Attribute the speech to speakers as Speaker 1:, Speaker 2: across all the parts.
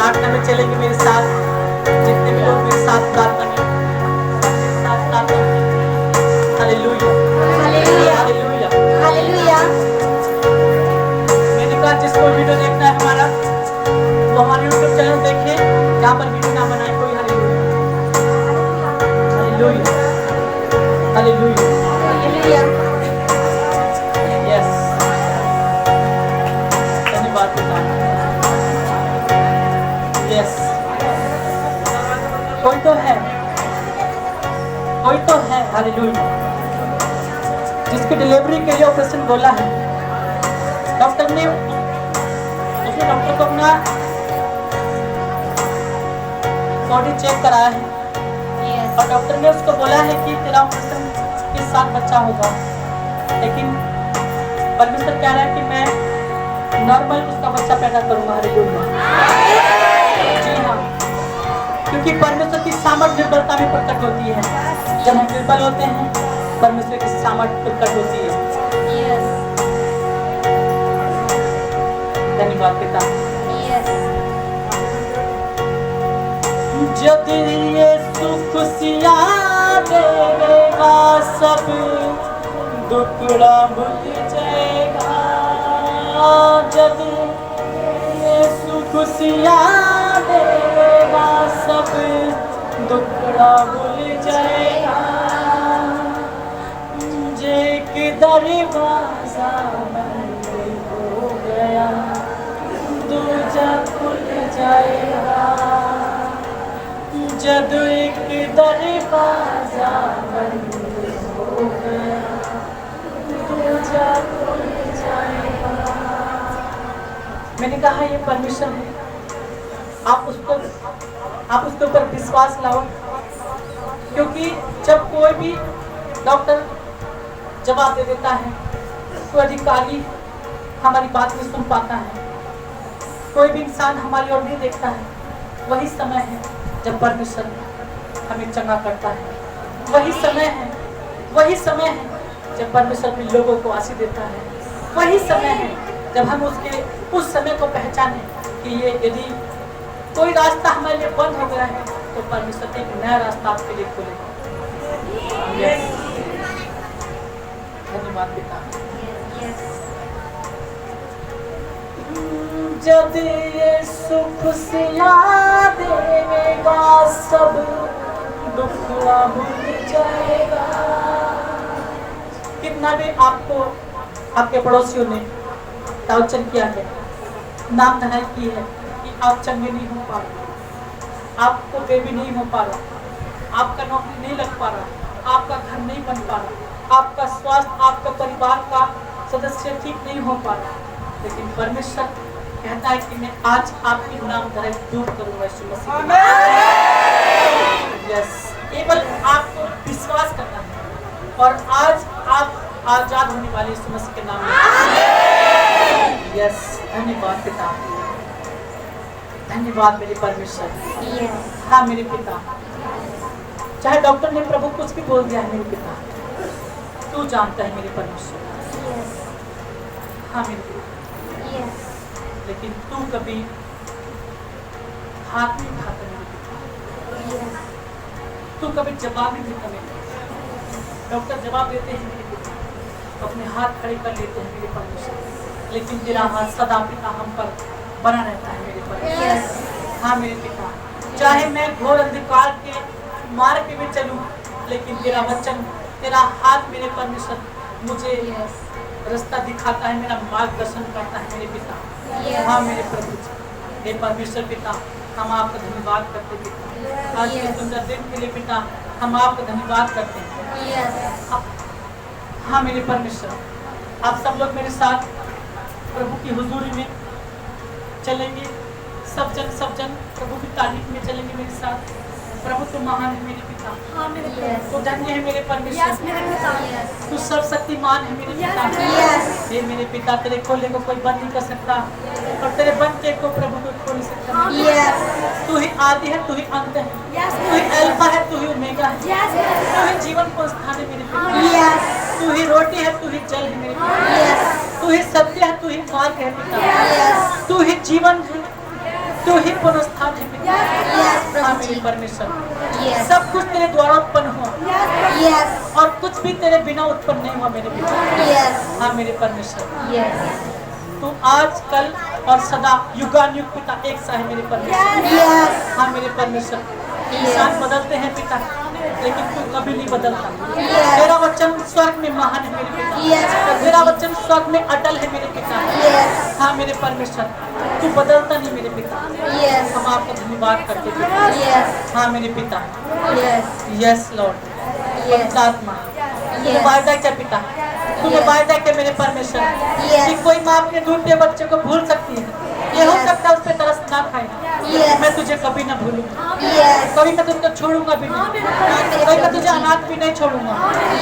Speaker 1: प्रार्थना में चलेंगे मेरे साथ, जितने भी लोग मेरे साथ प्रार्थना में हालेलुया हालेलुया हालेलुया। मैंने कहा जिसको वीडियो देखना है हमारा, वो हमारे यूट्यूब चैनल देखे, यहाँ पर वीडियो ना बनाए कोई। Hallelujah hallelujah hallelujah. यस, धन्यवाद पिता। यस, कोई तो है, कोई तो है हालेलुया, जिसकी डिलीवरी के लिए ऑपरेशन बोला है। डॉक्टर ने उसने डॉक्टर को अपना बॉडी चेक कराया है और डॉक्टर ने उसको बोला है कि तेरा ऑपरेशन के साथ बच्चा होगा, लेकिन परमेश्वर कह रहा है कि मैं नॉर्मल उसका बच्चा पैदा करूंगा। हालेलुया। जी हाँ, क्योंकि परमेश्वर की सामर्थ निर्बलता में प्रकट होती है। जब हम निर्बल होते हैं, परमेश्वर की सामर्थ प्रकट होती है। धन्यवाद पिता। जब यीशु खुशियाँ देगा, सब दुखड़ा भूल जाएगा। जब यीशु खुशियाँ देगा, सब दुखड़ा भूल जाएगा। एक दरवाजा बंद हो गया, दूजा खुल जाएगा। जब एक दरवाजा बंद हो गया, दूजा खुल जाएगा। मैंने कहा ये परमिशन है, आप उसके ऊपर विश्वास लाओ, क्योंकि जब कोई भी डॉक्टर जवाब दे देता है, कोई अधिकारी हमारी बात नहीं सुन पाता है, कोई भी इंसान हमारी ओर नहीं देखता है, वही समय है जब परमेश्वर हमें चंगा करता है। वही समय है जब परमेश्वर भी लोगों को आशीष देता है। वही समय है जब हम उसके उस समय को पहचाने कि ये यदि कोई रास्ता हमारे लिए बंद हो गया है, तो परमेश्वर एक नया रास्ता आपके लिए खोलेगा। धन्यवाद पिता। जब यीशु खुशियाँ देगा, सब दुखड़ा भूल जाएगा। कितना भी आपको आपके पड़ोसियों ने टाउचर किया है, नाम धनाई की है कि आप चंगे नहीं हो पा रहे, आपको बेबी नहीं हो पा रहा, आपका नौकरी नहीं लग पा रहा, आपका घर नहीं बन पा रहा, आपका स्वास्थ्य, आपका परिवार का सदस्य ठीक नहीं हो पा रहा, लेकिन परमेश्वर कहता है कि मैं आज आपकी नाम धराई दूर करूंगा यीशु मसीह। यस, केवल आपको विश्वास करना है और आज आप आजाद होने वाले यीशु मसीह के नाम में। यस, धन्यवाद पिता, धन्यवाद मेरे परमेश्वर। हाँ मेरे पिता, चाहे डॉक्टर ने प्रभु कुछ भी बोल दिया है मेरे पिता, तू जानता है मेरे परमेश्वर। हाँ मेरे पिता, लेकिन तू कभी हाथ नहीं उठाता मेरे पिता, तू कभी जवाब नहीं देता मेरे पिता। डॉक्टर जवाब देते हैं मेरे पिता, अपने हाथ खड़े कर लेते हैं मेरे परमेश्वर, लेकिन तेरा हाथ सदा पिता हम पर बना रहता है मेरे परमेश्वर। हाँ मेरे पिता, चाहे मैं घोर अंधकार के मार्ग में चलूं, लेकिन तेरा वचन, तेरा हाथ मेरे परमेश्वर मुझे रास्ता दिखाता है, मेरा मार्गदर्शन करता है मेरे पिता। हाँ मेरे प्रभु, हे परमेश्वर पिता, हम आपका धन्यवाद करते पिता। आज के सुंदर दिन के लिए पिता हम आपका धन्यवाद करते हैं। हाँ मेरे परमेश्वर, आप सब लोग मेरे साथ प्रभु की हुजूरी में चलेंगे। सब जन प्रभु की तारीफ में चलेंगे मेरे साथ। प्रभु तो महान है मेरे पिता,
Speaker 2: हाँ मेरे पिता,
Speaker 1: तो धन्य है मेरे परमेश्वर,
Speaker 2: यस मेरे पिता,
Speaker 1: तू सर्वशक्तिमान है मेरे पिता। हे मेरे पिता, तेरे खोले को कोई बंद नहीं कर सकता और तेरे बंद के को प्रभु को खोल नहीं सकता। तू ही आदि है, तू ही अंत है, तू ही अल्फा है, तू ही ओमेगा है, तू ही जीवन को स्थान है मेरे पिता। तू ही रोटी है, तू ही जल है मेरे पिता, तू ही सत्य है, तू ही मार्ग है पिता, तू ही जीवन है, तू ही पुनरुत्थान है पिता।
Speaker 2: Yes,
Speaker 1: हाँ
Speaker 2: प्रभु
Speaker 1: मेरे
Speaker 2: जी।
Speaker 1: परमेश्वर,
Speaker 2: Yes.
Speaker 1: सब कुछ तेरे द्वारा उत्पन्न हुआ
Speaker 2: Yes.
Speaker 1: और कुछ भी तेरे बिना उत्पन्न नहीं हुआ मेरे पिता।
Speaker 2: Yes.
Speaker 1: हाँ मेरे परमेश्वर,
Speaker 2: Yes.
Speaker 1: तू आज कल और सदा युगानुयुग पिता एक सा है मेरे परमेश्वर।
Speaker 2: Yes.
Speaker 1: हाँ मेरे परमेश्वर, इंसान बदलते हैं पिता, लेकिन तू कभी नहीं बदलता।
Speaker 2: Yes.
Speaker 1: तेरा वचन स्वर्ग में महान है मेरे पिता।
Speaker 2: Yes.
Speaker 1: तेरा वचन स्वर्ग में अटल है मेरे पिता।
Speaker 2: Yes.
Speaker 1: हाँ मेरे परमेश्वर, तू बदलता नहीं मेरे पिता।
Speaker 2: Yes.
Speaker 1: हम आपका धन्यवाद करते पिता।
Speaker 2: Yes.
Speaker 1: हाँ मेरे पिता,
Speaker 2: Yes.
Speaker 1: Yes Lord.
Speaker 2: Yes.
Speaker 1: पवित्र आत्मा, तूने
Speaker 2: Yes.
Speaker 1: वायदा किया पिता, तूने
Speaker 2: Yes.
Speaker 1: वायदा किया मेरे परमेश्वर
Speaker 2: Yes.
Speaker 1: कि कोई माँ अपने ढूंढते बच्चे को भूल सकती है, ये हो
Speaker 2: Yes.
Speaker 1: सकता है उस पर तरस ना खाए।
Speaker 2: Yes.
Speaker 1: मैं तुझे कभी ना भूलूंगा,
Speaker 2: Yes.
Speaker 1: कभी मैं तुझको छोड़ूंगा भी नहीं, कभी मैं तुझे अनाथ भी नहीं छोड़ूंगा,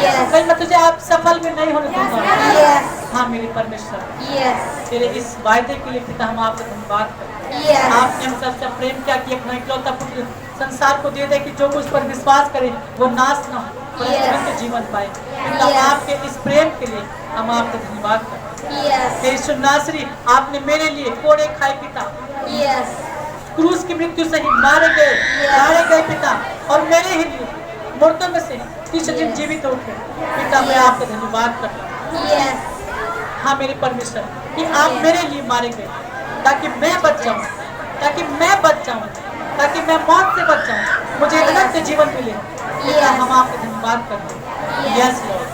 Speaker 2: Yes.
Speaker 1: कभी मैं तुझे आप सफल भी नहीं होने दूंगा।
Speaker 2: Yes.
Speaker 1: हाँ मेरे परमेश्वर,
Speaker 2: Yes.
Speaker 1: तेरे इस वायदे के लिए पिता हम आपका धन्यवाद करते हैं।
Speaker 2: Yes.
Speaker 1: आपने हम सबसे प्रेम क्या कि अपना इकलौता पुत्र संसार को दे दे कि जो उस पर विश्वास करे वो नाश न हो परंतु
Speaker 2: Yes.
Speaker 1: अनंत जीवन पाए। पिता
Speaker 2: Yes.
Speaker 1: आपके इस प्रेम के लिए हम आपका धन्यवाद करते हैं।
Speaker 2: Yes.
Speaker 1: कि यीशु नासरी आपने मेरे लिए कोड़े खाए पिता,
Speaker 2: Yes.
Speaker 1: क्रूस की मृत्यु से ही मारे गए पिता, और मेरे ही लिए मुर्दों में से तीसरे दिन
Speaker 2: Yes.
Speaker 1: जीवित उठे। पिता मैं
Speaker 2: Yes.
Speaker 1: आपका धन्यवाद करता हूँ।
Speaker 2: Yes.
Speaker 1: हाँ मेरे परमेश्वर कि आप
Speaker 2: Yes.
Speaker 1: मेरे लिए मारे गए ताकि मैं बच जाऊँ, ताकि मैं बच जाऊँ, ताकि मैं मौत से बच जाऊँ, मुझे
Speaker 2: Yes.
Speaker 1: अनंत जीवन मिले। पिता
Speaker 2: Yes.
Speaker 1: हम आपका धन्यवाद करते हैं।
Speaker 2: Yes.
Speaker 1: यस लॉर्ड,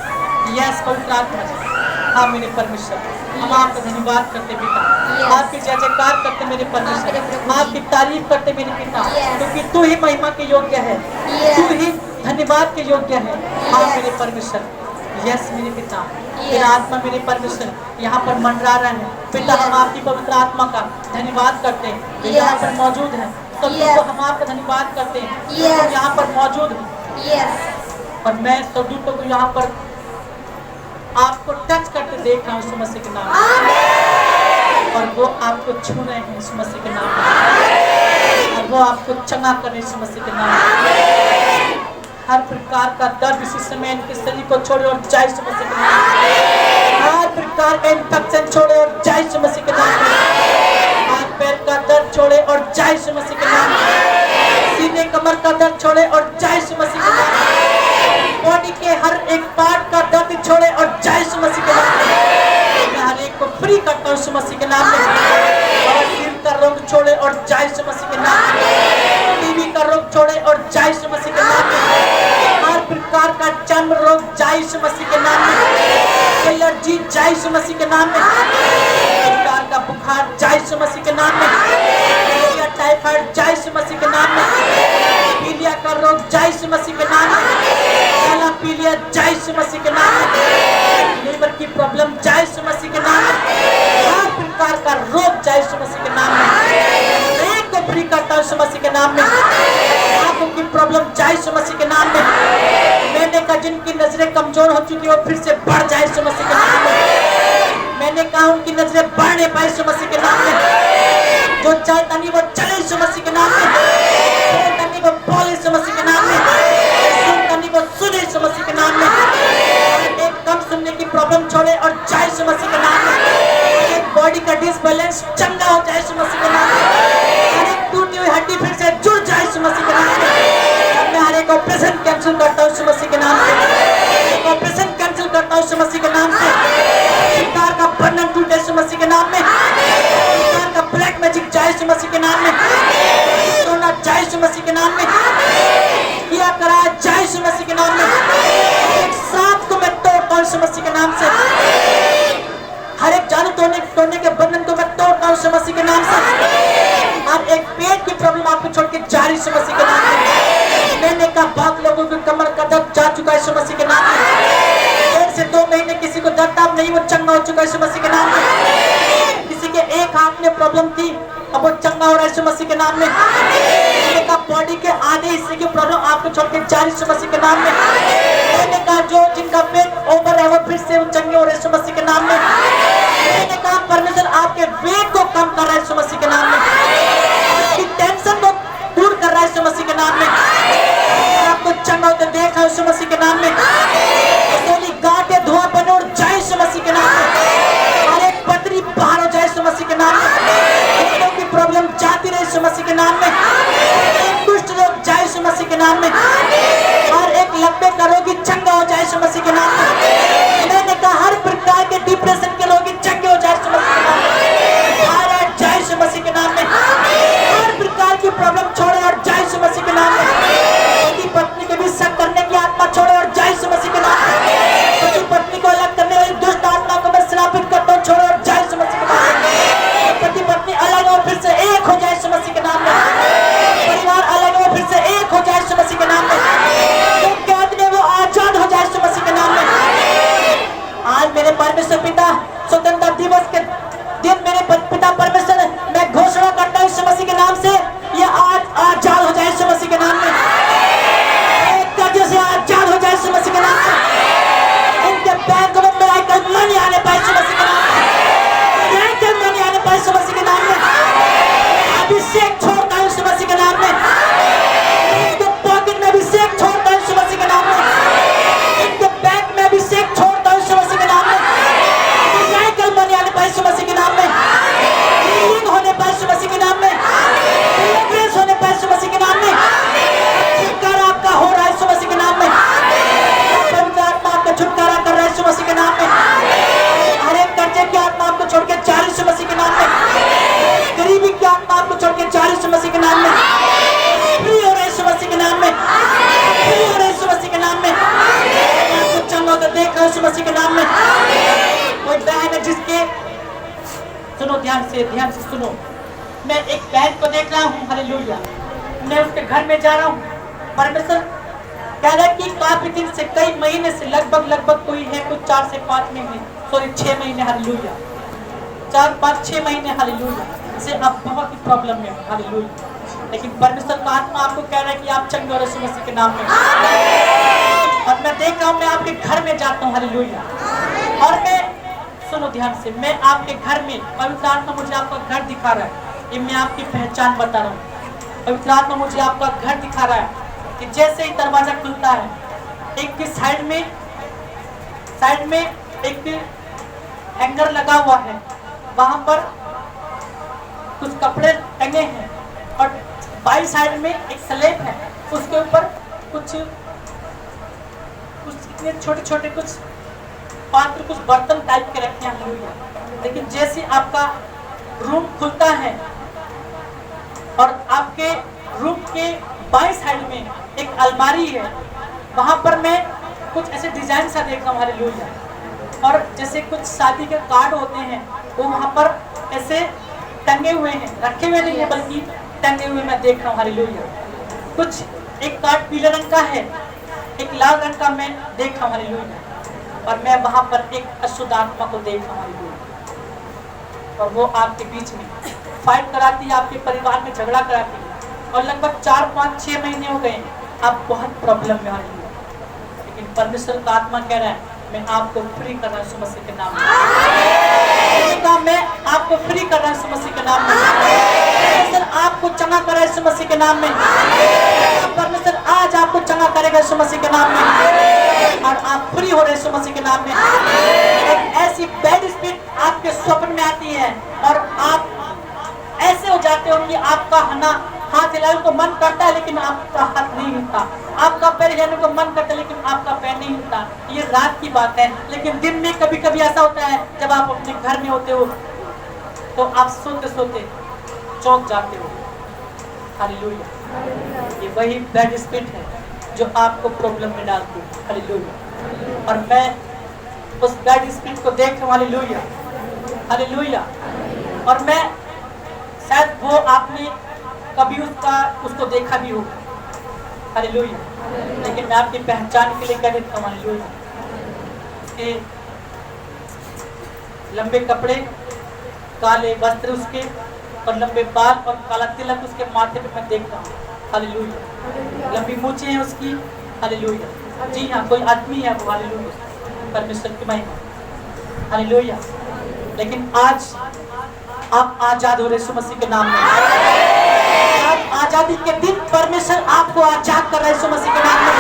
Speaker 1: यस पवित्र आत्मा जी। हाँ मेरे परमेश्वर, हम आपका धन्यवाद करते पिता,
Speaker 2: Yes.
Speaker 1: आपकी जय जयकार करते मेरे
Speaker 2: हाँ, मेरे
Speaker 1: परमेश्वर,
Speaker 2: प्रभु जी।
Speaker 1: आपकी तारीफ करते मेरे पिता,
Speaker 2: Yes.
Speaker 1: क्योंकि तू ही महिमा के योग्य है,
Speaker 2: Yes.
Speaker 1: तू ही धन्यवाद के योग्य है। हाँ
Speaker 2: Yes.
Speaker 1: मेरे परमेश्वर, यस मेरे पिता,
Speaker 2: Yes.
Speaker 1: तेरा आत्मा मेरे परमेश्वर यहाँ पर मंडरा रहा है पिता।
Speaker 2: Yes.
Speaker 1: हम आपकी पवित्र आत्मा का धन्यवाद करते हैं जो
Speaker 2: Yes.
Speaker 1: यहाँ पर मौजूद है। सब
Speaker 2: Yes.
Speaker 1: को हम आपका धन्यवाद करते हैं जो
Speaker 2: Yes.
Speaker 1: तुम यहाँ पर मौजूद हो।
Speaker 2: Yes.
Speaker 1: और मैं सबदूतों को यहाँ पर आपको टच करते देख रहा हूँ यीशु मसीह के नाम में, और वो आपको छू रहे हैं यीशु मसीह के नाम में, और वो आपको चंगा कर रहे हैं यीशु मसीह के नाम में। हर प्रकार का दर्द इसी समय इनके शरीर को छोड़े और जाए यीशु मसीह के नाम में। हर प्रकार का इन्फेक्शन छोड़े और जाए यीशु मसीह के नाम में। हाथ पैर का दर्द छोड़े और जाए यीशु मसीह के नाम में। सीने कमर का दर्द छोड़े और जाए यीशु मसीह के नाम में। बॉडी के हर एक पार्ट का दर्द छोड़े और जाए यीशु मसीह के नाम में। मैं हर एक को फ्री करता हूँ यीशु मसीह के नाम में। और दिल का रोग छोड़े और जाए यीशु मसीह के नाम में। टीबी का रोग छोड़े और जाए यीशु मसीह के नाम में। हर प्रकार का चर्म रोग जाए यीशु मसीह के नाम में। एलर्जी जाए यीशु मसीह के नाम में। प्रकार का बुखार जाए यीशु मसीह के नाम में। टाइफाइड जाए यीशु मसीह के नाम में। पीलिया का रोग जाए यीशु मसीह के नाम में। पीलिया जाए यीशु मसीह के नाम में। लीवर की प्रॉब्लम जाए यीशु मसीह के नाम में। हर प्रकार का रोग जाए यीशु मसीह के नाम में। एक को फ्री करता हूं यीशु मसीह के नाम में। आंखों की प्रॉब्लम जाए यीशु मसीह के नाम में। मैंने कहा जिनकी नजरें कमजोर हो चुकी है वो फिर से बढ़ जाए यीशु मसीह के नाम में। मैंने कहा उनकी नजरें बढ़ नहीं पाए यीशु मसीह के नाम में। जो चाहता नहीं वो चले यीशु मसीह के नाम में। बोलता नहीं वो बोले यीशु मसीह के नाम में। सुनता नहीं वो सुने यीशु मसीह के नाम में। एक कम सुनने की प्रॉब्लम छोड़े और जाए यीशु मसीह के नाम में। एक बॉडी का डिसबैलेंस चंगा हो जाए यीशु मसीह के नाम में। हर एक टूटी हुई हड्डी फिर से जुड़ जाए यीशु मसीह के नाम में। मैं हर एक ऑपरेशन कैंसिल करता हूँ यीशु मसीह के नाम से। एक ऑपरेशन कैंसिल करता हूँ यीशु मसीह के नाम से। विकार का बंधन टूटे यीशु मसीह के नाम में। विकार का ब्लैक मैजिक जाए यीशु मसीह के नाम में। सोना जाए यीशु मसीह के नाम में। किया करा जाए यीशु मसीह के नाम में। एक सांप को मैं तोड़ता हूँ यीशु मसीह के नाम से। हर एक जानू तोड़ने के बंधन को मैं तोड़ता हूँ यीशु मसीह के नाम से। हर एक पेट की प्रॉब्लम आपको छोड़ के जा रही यीशु मसीह के नाम में। मैंने कहा बहुत लोगों की कमर का दर्द जा चुका है यीशु मसीह के नाम में। 1 से 2 महीने किसी को दर्द अब नहीं, वो चंगा हो चुका है यीशु मसीह के नाम में। किसी के एक हाथ में प्रॉब्लम थी अब वो चंगा हो रहा है यीशु मसीह के नाम में। मैंने कहा बॉडी के आधे हिस्से की प्रॉब्लम आपको छोड़ के जा रही यीशु मसीह के नाम में। मैंने कहा जो जिनका पेट ओवर है वो फिर से वो चंगे हो रहे यीशु मसीह के नाम में। मैंने कहा परमेश्वर आपके वेट को कम कर रहा है यीशु मसीह के नाम में। आपकी टेंशन को दूर कर रहा है यीशु मसीह के नाम में। आपको चंगा होते देख रहा है यीशु मसीह के नाम में। गांठें धुआं बने और जाए यीशु मसीह के नाम में। हर एक पथरी बाहर हो जाए यीशु मसीह के नाम में। की प्रॉब्लम जाती रहे यीशु नाम में, एक दुष्ट लोग जाए यीशु मसीह के नाम में, और एक लंबे का रोगी चंगा हो जाए यीशु मसीह के नाम में। मैंने कहा हर प्रकार के डिप्रेशन के रोगी चंगे हो जाए यीशु मसीह के नाम में, और जाए यीशु मसीह के नाम में। हर प्रकार की प्रॉब्लम छोड़े और जाए यीशु मसीह के नाम में। पति पत्नी के बीच शक करने की आत्मा छोड़े और जाए यीशु मसीह के नाम में। पति पत्नी को अलग करने वाली दुष्ट आत्मा को मैं श्रापित करता हूँ, छोड़े और जाए यीशु मसीह के नाम में। पति पत्नी अलग हो फिर से एक हो जाए यीशु मसीह के नाम में। परिवार अलग हो फिर से एक हो जाए यीशु मसीह के नाम में। जो कैद में वो आजाद हो जाए यीशु मसीह के नाम में। आज मेरे परमेश्वर पिता स्वतंत्रता दिवस के दिन मेरे पिता परमेश्वर मैं घोषणा करता हूँ यीशु मसीह के नाम से, ये आज आजाद हो जाए यीशु मसीह के नाम में। एक कर्ज से आजाद हो जाए यीशु मसीह के नाम में। इनके बैंकों में मिराकल मनी आने पाए यीशु मसीह के नाम में। मिराकल मनी आने पाए यीशु मसीह के नाम में। अभिषेक छोड़ता हूँ यीशु मसीह के नाम में। इनके पॉकेट में अभिषेक छोड़ता हूँ यीशु मसीह के नाम में। इनके बैंक में अभिषेक छोड़ता हूँ यीशु मसीह के नाम में। मिराकल मनी आने पाए यीशु मसीह के नाम में। हीलिंग होने पाए यीशु मसीह के नाम में। डिलीवरेंस होने पाए यीशु मसीह के नाम में। छुटकारा आपका हो रहा है यीशु मसीह के नाम में। पवित्र आत्मा आपका छुटकारा कर रहा है यीशु मसीह के नाम में। हर एक कर्जे की आत्मा आपको छोड़ के जा रही यीशु मसीह के नाम में। गरीबी की आत्मा आपको छोड़ के जा रही यीशु मसीह के नाम में। फ्री हो रहे यीशु मसीह के नाम में। फ्री हो रहे यीशु मसीह के नाम में। आपको चंगा होता देख रहा यीशु मसीह के नाम में। कोई बहन है जिसके, सुनो ध्यान से सुनो, मैं एक बहन को देख रहा हूँ, हालेलुया। मैं उसके घर में जा रहा हूँ। परमेश्वर कह रहा है कि काफी दिन से, कई महीने से, लगभग कोई है कुछ 4 से 5 महीने, सॉरी 6 महीने, हालेलुया, 4, 5, 6 महीने, हालेलुया, से आप बहुत ही प्रॉब्लम में, हालेलुया। लेकिन परमेश्वर का आत्मा आपको कह रहा है कि आप चंगे हो यीशु मसीह के नाम में। और मैं देख रहा हूँ, मैं आपके घर में जाता हूँ, हालेलुया, और मैं, सुनो ध्यान से, मैं आपके घर में, पवित्र आत्मा मुझे आपका घर दिखा रहा है। ये मैं आपकी पहचान बता रहा हूँ। पवित्र आत्मा मुझे आपका घर दिखा रहा है कि जैसे ही दरवाजा खुलता है, एक की साइड में एक हैंगर लगा हुआ है, वहां पर कुछ कपड़े टंगे हैं, और बाई साइड में एक स्लैब है, उसके ऊपर कुछ इतने छोटे कुछ पात्र, कुछ बर्तन टाइप के रखे हैं। लेकिन जैसे आपका रूम खुलता है और आपके रूम के बाएं साइड में एक अलमारी है, वहां पर मैं कुछ ऐसे डिजाइन सा देख रहा हूँ, हालेलुया। और जैसे कुछ शादी के कार्ड होते हैं वो वहां पर ऐसे टंगे हुए हैं, रखे हुए नहीं है बल्कि टंगे हुए मैं देख रहा हूँ, हालेलुया। कुछ एक कार्ड पीले रंग का है, एक लाल रंग का मैं देख रहा हूँ, हालेलुया। और मैं वहां पर एक अशुद्ध आत्मा को देख रहा हूँ, और वो आपके बीच में फाइट कराती है, आपके परिवार में झगड़ा कराती है, और लगभग 4, 5, 6 महीने हो गए, आप बहुत प्रॉब्लम में आ रही है। लेकिन परमेश्वर का आत्मा कह रहा है, मैं आपको फ्री कर रहा हूँ यीशु मसीह के नाम में। मैं आपको फ्री कर रहा हूँ यीशु मसीह के नाम में। परमेश्वर आपको चंगा कर रहा है यीशु मसीह के नाम में। परमेश्वर आज आपको चंगा करेगा यीशु मसीह के नाम में, और आप फ्री हो रहे यीशु मसीह के नाम में। एक ऐसी बैड स्पिरिट आपके स्वप्न में आती है, और आप ऐसे हो जाते हो कि आपका हाथ हिलाने को मन करता है लेकिन आपका हाथ नहीं हिलता, आपका पैर हिलाने को मन करता है लेकिन आपका पैर नहीं हिलता। ये रात की बात है, लेकिन दिन में कभी कभी ऐसा होता है, जब आप अपने घर में होते हो तो आप सोते सोते चौंक जाते हो, हालेलुया। ये वही बैड स्पिरिट है जो आपको प्रॉब्लम में डालती है, हालेलुया। और मैं उस बैड स्पिरिट को देख रहा हूँ, हालेलुया, हालेलुया। और मैं, शायद वो आपने कभी उसको देखा भी होगा, हालेलुया, लेकिन मैं आपकी पहचान के लिए कह देता हूँ, हालेलुया। उसके लंबे कपड़े, काले वस्त्र उसके, और लंबे बाल और काला तिलक उसके माथे पे मैं देखता हूँ, हालेलुया। लंबी मूंछें हैं उसकी, हालेलुया। जी हाँ, कोई आदमी है वो, हालेलुया, परमेश्वर की महिमा, हालेलुया। लेकिन आज आप आजाद हो रहे यीशु मसीह के नाम में। आप आजादी के दिन परमेश्वर आपको आजाद कर रहा है यीशु मसीह के नाम में।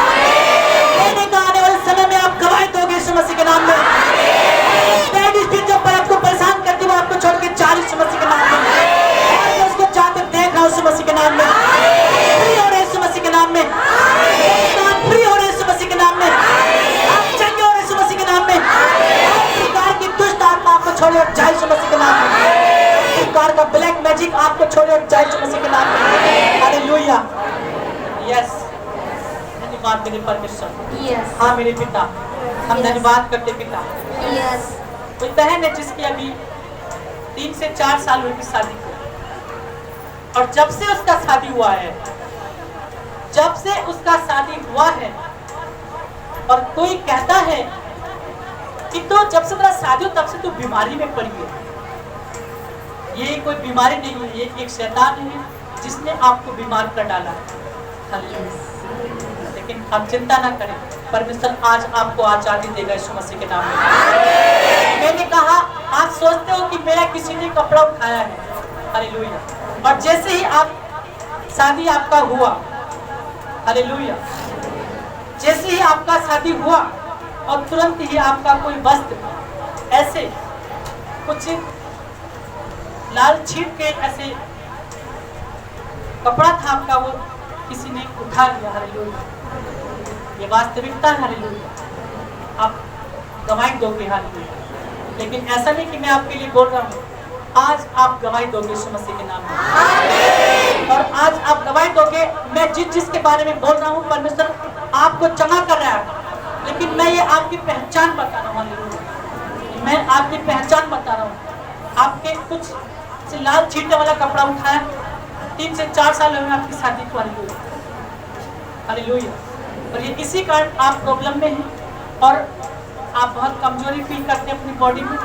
Speaker 1: आने वाले समय में आप गवाही दोगे यीशु मसीह के नाम में। जब आपको परेशान करती वो आपको छोड़ के जा रही यीशु मसीह के नाम में। उसको जाकर देख रहा हूँ यीशु मसीह के नाम में। नाम में, फ्री हो रहे यीशु मसीह के नाम में, आप चंगे हो रहे यीशु मसीह के नाम में, हर प्रकार की दुष्ट आत्मा आपको छोड़े और जाए यीशु मसीह के नाम में, हर प्रकार का ब्लैक मैजिक आपको छोड़े और जाए यीशु मसीह के नाम में। हालेलुया। यस, धन्यवाद मेरे परमेश्वर।
Speaker 2: Yes.
Speaker 1: हाँ मेरे पिता, हम
Speaker 2: Yes.
Speaker 1: धन्यवाद करते पिता।
Speaker 2: Yes.
Speaker 1: कोई बहन है जिसकी अभी 3 से 4 साल हुए शादी को, और जब से उसका शादी हुआ है, जब से उसका शादी हुआ है, और कोई कहता है कि तो जब से तेरा शादी हो तब से तू बीमारी में पड़ी है। ये कोई बीमारी नहीं है, ये एक शैतान है जिसने आपको बीमार कर डाला है। हालेलुया। लेकिन आप चिंता ना करें, परमेश्वर आज आपको आजादी देगा यीशु मसीह के नाम में। मैंने कहा आप सोचते हो कि मेरा किसी ने कपड़ा उठाया है, हालेलुया, और जैसे ही आप शादी आपका हुआ, हालेलुया, जैसे ही आपका शादी हुआ और तुरंत ही आपका कोई वस्त्र ऐसे कुछ लाल छीट के ऐसे कपड़ा था आपका, वो किसी ने उठा लिया। हालेलुया, ये वास्तविकता है। हालेलुया, आप गवाही दोगे। हालेलुया, लेकिन ऐसा नहीं कि मैं आपके लिए बोल रहा हूँ, आज आप गवाही दोगे यीशु मसीह के नाम में, और आज आप गवाही दोगे। मैं जिसके बारे में बोल रहा हूँ परमेश्वर आपको चंगा कर रहा है, लेकिन मैं ये आपकी पहचान बता रहा हूँ। मैं आपकी पहचान बता रहा हूँ। आपके कुछ से लाल छींटे वाला कपड़ा उठाया, 3 से 4 साल हुए आपकी शादी को। हालेलुया, और ये इसी कारण आप प्रॉब्लम में हैं और आप बहुत कमजोरी फील करते हैं अपनी बॉडी में।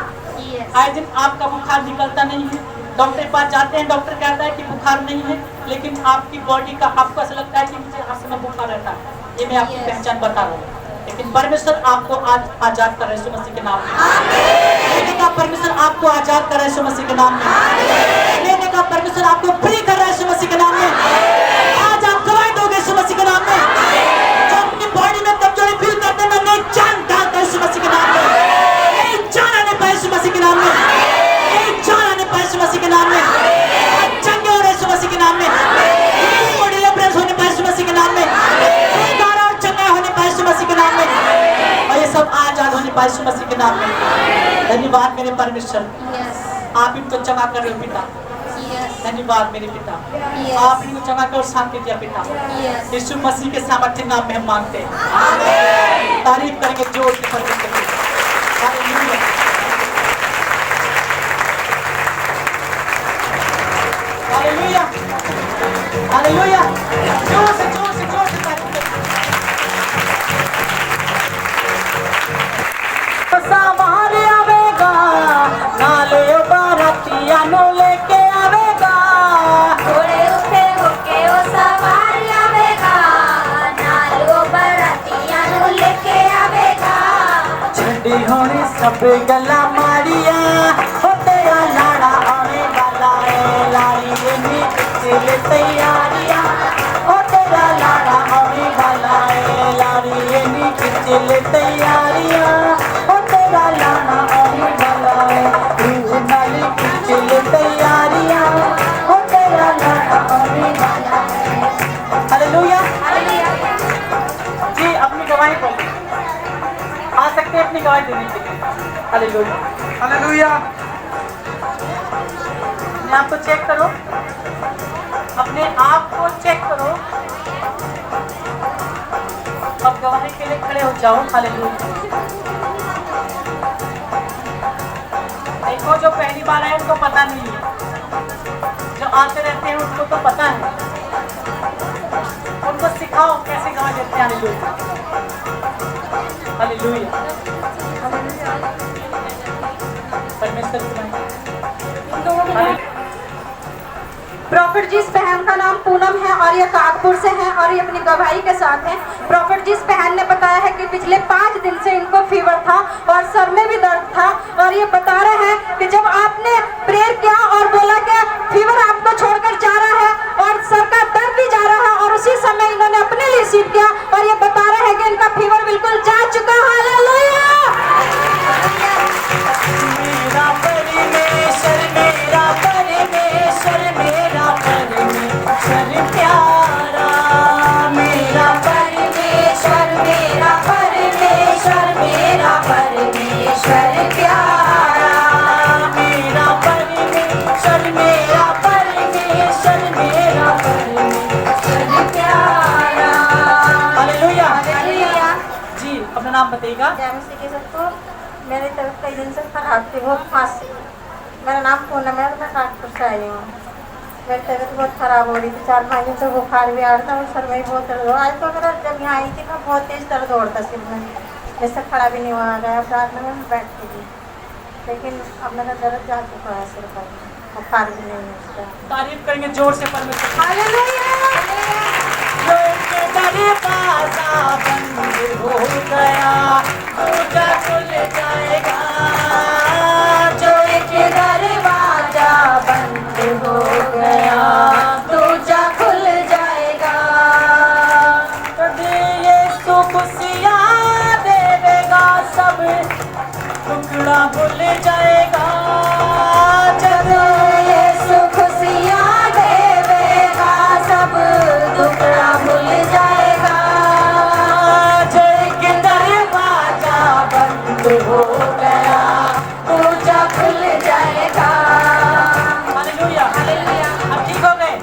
Speaker 2: Yes.
Speaker 1: आए दिन आपका बुखार निकलता नहीं है, डॉक्टर के पास जाते हैं, डॉक्टर कहता है कि बुखार नहीं है, लेकिन आपकी बॉडी का आपको ऐसा लगता है कि मुझे हर समय बुखार रहता है। ये मैं आपकी
Speaker 2: Yes.
Speaker 1: पहचान बता रहा हूँ, लेकिन परमेश्वर आपको आज आजाद कर रहे यीशु मसीह के नाम में। लेने का परमेश्वर आपको आजाद कर रहे यीशु मसीह के नाम में। लेने का परमेश्वर आपको फ्री कर रहा है यीशु मसीह के नाम में। आज आप गवाही दोगे यीशु मसीह के नाम में। जो अपनी बॉडी में कमजोरी फील करते हैं, मैं नई जान डालता हूं यीशु मसीह के नाम में। नई जान आने पाए यीशु मसीह के नाम में। नई जान आने पाए यीशु मसीह के नाम में। चंगे हो रहे यीशु मसीह के नाम में। बॉडी डिलीवरेंस होने पाए यीशु मसीह के नाम में। छुटकारा और चंगा होने पाए यीशु मसीह के नाम में। और ये सब आजाद होने पाए यीशु मसीह के नाम में। धन्यवाद मेरे परमेश्वर,
Speaker 2: Yes.
Speaker 1: आप इनको चंगा कर रहे हो पिता।
Speaker 2: Yes.
Speaker 1: धन्यवाद मेरे पिता,
Speaker 2: Yes.
Speaker 1: आप इनको चंगा कर शांति दिया पिता।
Speaker 2: Yes.
Speaker 1: यीशु मसीह के सामर्थ्य नाम में हम मांगते हैं। तारीफ करेंगे जोर से परमेश्वर की। हालेलुया, हालेलुया, हालेलुया, जोर से तारीफ करें। संभाल आवेगा, नाले बारातिया नो लेके आवेगा।
Speaker 2: थोड़े उठे होके ओ सवारी आवेगा, नालो बरातिया नो लेके आवेगा।
Speaker 1: झंडी होने सब गला मारिया, हो तेरा लाड़ा आने वाला है। लाड़ी देने चले तैयारियां, हो तेरा लाड़ा आने वाला है। लाड़ी देने चले तैयारियां, हो तेरा लाड़ा आने वाला है। रूह नाली की चले तैयारियां, हो तेरा लाड़ा आने वाला है। हालेलुया। जी अपनी गवाही बोलिए, आ सकते हैं अपनी गवाही देने के लिए। Hallelujah, hallelujah. अपने आप को चेक करो, अपने आप को चेक करो। अब गवाही के लिए खड़े हो जाओ। हालेलुया। देखो जो पहली बार आए उनको पता नहीं है, जो आते रहते हैं उनको तो पता है। उनको सिखाओ कैसे गवाही देते हैं। हालेलुया, हालेलुया, परमेश्वर की महिमा।
Speaker 2: प्रॉफिट जिस बहन का नाम पूनम है और ये कागपुर से है और ये अपनी गवाही के साथ है। प्रॉफिट जिस बहन ने बताया है कि पिछले 5 दिन से इनको फीवर था और सर में भी दर्द था, और ये बता रहे हैं कि जब आपने प्रेयर किया और बोला कि फीवर आपको छोड़कर जा रहा है और सर का दर्द भी जा रहा है, और उसी समय इन्होंने अपने लिए रिसीव किया और ये बता रहे हैं कि इनका फीवर बिल्कुल जा चुका। हालेलुया।
Speaker 1: मेरा परमेश्वर, मेरा परमेश्वर, मेरा परमेश्वर प्यारा, मेरा नाम बताइएगा।
Speaker 2: जय मसीह की सबको। मेरी तबीयत कई दिन से खराब थी, बहुत खांसी। मेरा नाम पूनम है और मैं कानपुर से आई हूँ। मेरी तबीयत बहुत खराब हो रही थी, 4-5 दिन से बुखार भी आ रहा था और सर में भी बहुत दर्द हो। आज तो मेरा जब यहाँ आई थी ना बहुत तेज दर्द हो रहा था सिर में, जैसे खड़ा भी नहीं हुआ गया। प्रार्थना में मैं बैठती थी, लेकिन अब मेरा दर्द जा चुका है सिर पर, बुखार भी नहीं है उसका।
Speaker 1: तारीफ करेंगे जोर से परमेश्वर।
Speaker 2: हालेलुया।
Speaker 1: दरवाजा बंद हो गया, दूजा खुल जाएगा। जो एक दरवाजा बंद हो गया, दूजा खुल जाएगा। ये खुशियाँ देगा, सब टुकड़ा भूल जाएगा। जब ये खुशियाँ देगा, सब टुकड़ा भूल जाएगा। जो एक दरवाजा बंद हो गया, दूजा खुल जाएगा। Hallelujah, hallelujah. अब ठीक हो गए?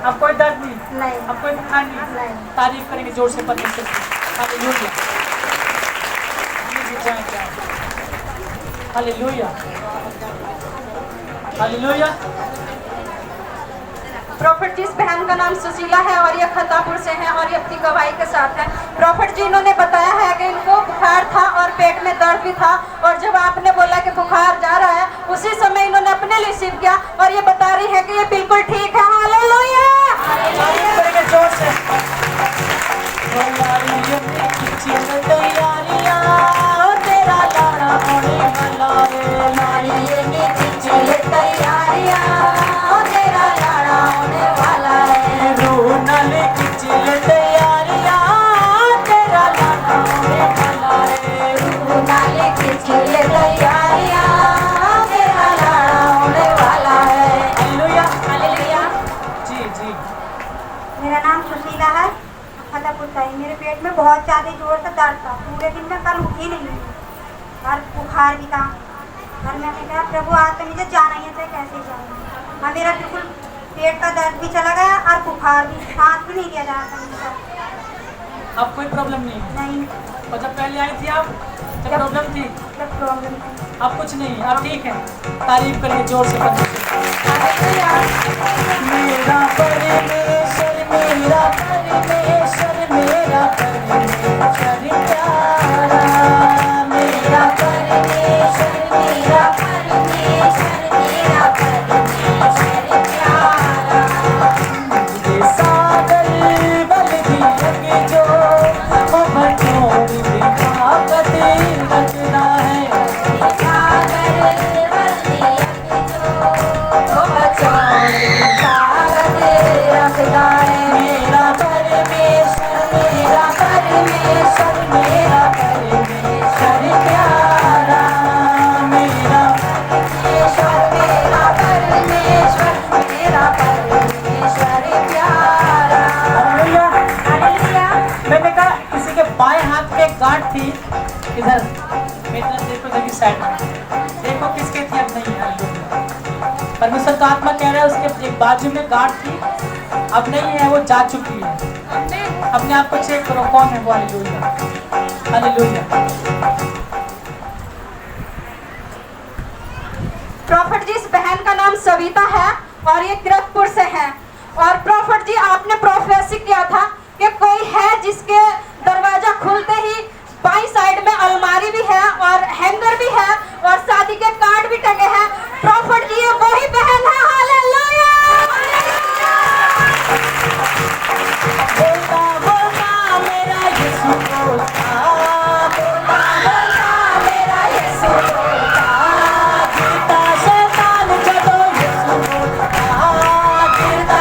Speaker 1: अब कोई दर्द नहीं,
Speaker 2: नहीं।
Speaker 1: अब कोई बुखार नहीं।
Speaker 2: नहीं।
Speaker 1: तारीफ करेंगे जोर से परमेश्वर की। Hallelujah, hallelujah, hallelujah.
Speaker 2: प्रॉफिट जी, इस बहन का नाम सुशीला है और ये खतापुर से है और ये अपनी गवाही के साथ है। प्रॉफिट जी, इन्होंने बताया है कि इनको बुखार था और पेट में दर्द भी था, और जब आपने बोला कि बुखार जा रहा है, उसी समय इन्होंने अपने लिए रिसीव किया और ये बता रही है कि ये बिल्कुल ठीक है। हालेलुया।
Speaker 1: तारीफ करेंगे जोर से। तैयारियां तेरा लाड़ा होने वाला है। तैयारियां तेरा लाड़ा होने वाला है। रूनल खिंचिल तैयारियां तेरा लाड़ा होने वाला है। रूनल खिंचिल तैयारियां तेरा लाड़ा होने वाला है। Hallelujah, hallelujah. जी जी।
Speaker 2: मेरा नाम सुशीला है, खतापुर से आई। मेरे पेट में बहुत ज़्यादा जोर से दर्द था, पूरे दिन में कल उठी नहीं और बुखार भी था। और मैंने कहा प्रभु आज तो मुझे जाना ही है, तो कैसे जाऊँ। और मेरा बिल्कुल पेट का दर्द भी चला गया और बुखार भी, सांस भी नहीं लिया जा रहा था मुझे।
Speaker 1: अब कोई प्रॉब्लम नहीं है?
Speaker 2: नहीं।
Speaker 1: और जब पहले आई थी आप, जब प्रॉब्लम थी,
Speaker 2: जब प्रॉब्लम थी।
Speaker 1: अब कुछ नहीं, अब ठीक है। तारीफ करेंगे जोर से परमेश्वर। मेरा परमेश्वर, मेरा परमेश्वर, मेरा परमेश्वर प्यारा। मेरा परमेश्वर, मेरा परमेश्वर, मेरा परमेश्वर प्यारा। मुझे सागर बल भी लगे जो, वो बटोर भी ताकत रखना है। सागर बल भी लगे जो, वो बटोर भी ताकत रखना है। मेरा परमेश्वर, मेरा परमेश्वर, मेरा परमेश्वर प्यारा। मेरा परमेश्वर, मेरा परमेश्वर, मेरा परमेश्वर प्यारा। Hallelujah, hallelujah. मैंने कहा किसी के बाएं हाथ में एक गांठ थी, इधर मेरी तरफ देखो, इधर की साइड में देखो किसके थी, अब नहीं है। हालेलुया। परमेश्वर का आत्मा कह रहा है उसके एक बाजू में गांठ थी, अब नहीं है, वो जा चुकी है। अपने आप को चेक करो कौन है वो। Hallelujah, hallelujah.
Speaker 2: प्रॉफिट जी, इस बहन का नाम सविता है और ये किरतपुर से है। और प्रॉफिट जी, आपने प्रोफेसी किया था कि कोई है जिसके दरवाजा खुलते ही बाई साइड में अलमारी भी है और हैंगर भी है और शादी के कार्ड भी टंगे हैं। प्रॉफिट जी, ये वही बहन है। हालेलुया।
Speaker 1: बोलता बोलता मेरा यीशु बोलता, बोलता बोलता मेरा यीशु बोलता। गिरता शैतान जब यीशु बोलता, गिरता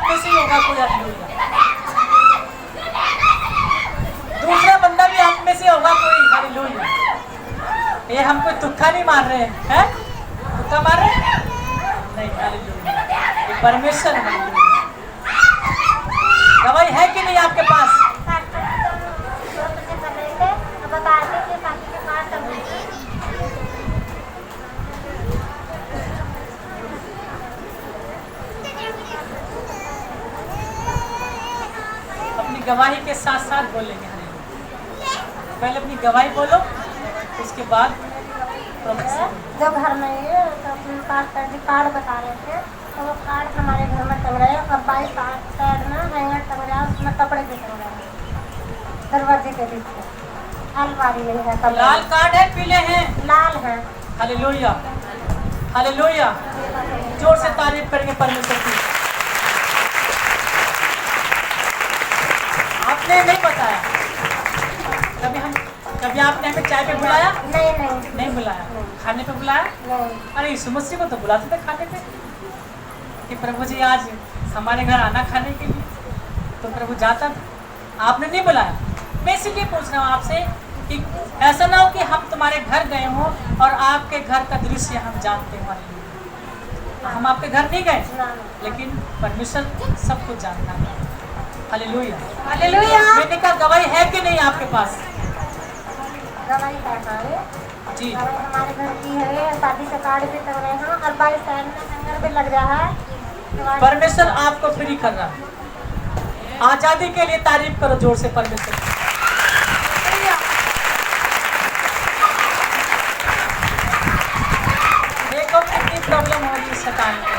Speaker 1: में से ही होगा कोई। हालेलुया। दूसरा बंदा भी आप में से होगा कोई। हालेलुया। ये हम कोई तुक्का नहीं मार रहे हैं, तुक्का मार रहे हैं नहीं। हालेलुया। ये परमेश्वर है। गवाही है कि नहीं आपके पास? अपनी गवाही के साथ साथ बोलेंगे। पहले अपनी गवाही बोलो, उसके बाद
Speaker 2: जब घर में ये तो अपने कार्ड बता रहे थे, तो वो कार्ड हमारे घर में टंग रहे हैं और 22 साइड में हैंगर टंग रहा है, उसमें कपड़े भी टंग रहे हैं दरवाजे के पीछे। अलमारी नहीं है।
Speaker 1: लाल कार्ड है, पीले हैं?
Speaker 2: लाल है।
Speaker 1: हालेलुया। हालेलुया। जोर से तारीफ करेंगे परमेश्वर की। आपने नहीं बताया कभी आपने हमें चाय पे बुलाया? नहीं बुलाया। खाने पे बुलाया? अरे यीशु मसीह को तो बुलाते थे खाने पे कि प्रभु जी आज हमारे घर आना खाने के लिए, तो प्रभु जाता था। आपने नहीं बुलाया। मैं इसीलिए पूछ रहा हूँ आपसे कि ऐसा ना हो कि हम तुम्हारे घर गए हों और आपके घर का दृश्य हम जानते हो। हम आपके घर नहीं गए, लेकिन परमेश्वर सब कुछ जानता है। हालेलुया।
Speaker 2: हालेलुया।
Speaker 1: मैंने कहा गवाही है कि नहीं आपके पास?
Speaker 2: गवाही है
Speaker 1: जी।
Speaker 2: हमारे घर की है, शादी का कार्ड भी टंग रहे हैं और 22 साइड में हैंगर भी लग रहा है।
Speaker 1: परमेश्वर आपको फ्री कर रहा है। आजादी के लिए तारीफ करो जोर से परमेश्वर। देखो कितनी प्रॉब्लम हो रही है शैतान को।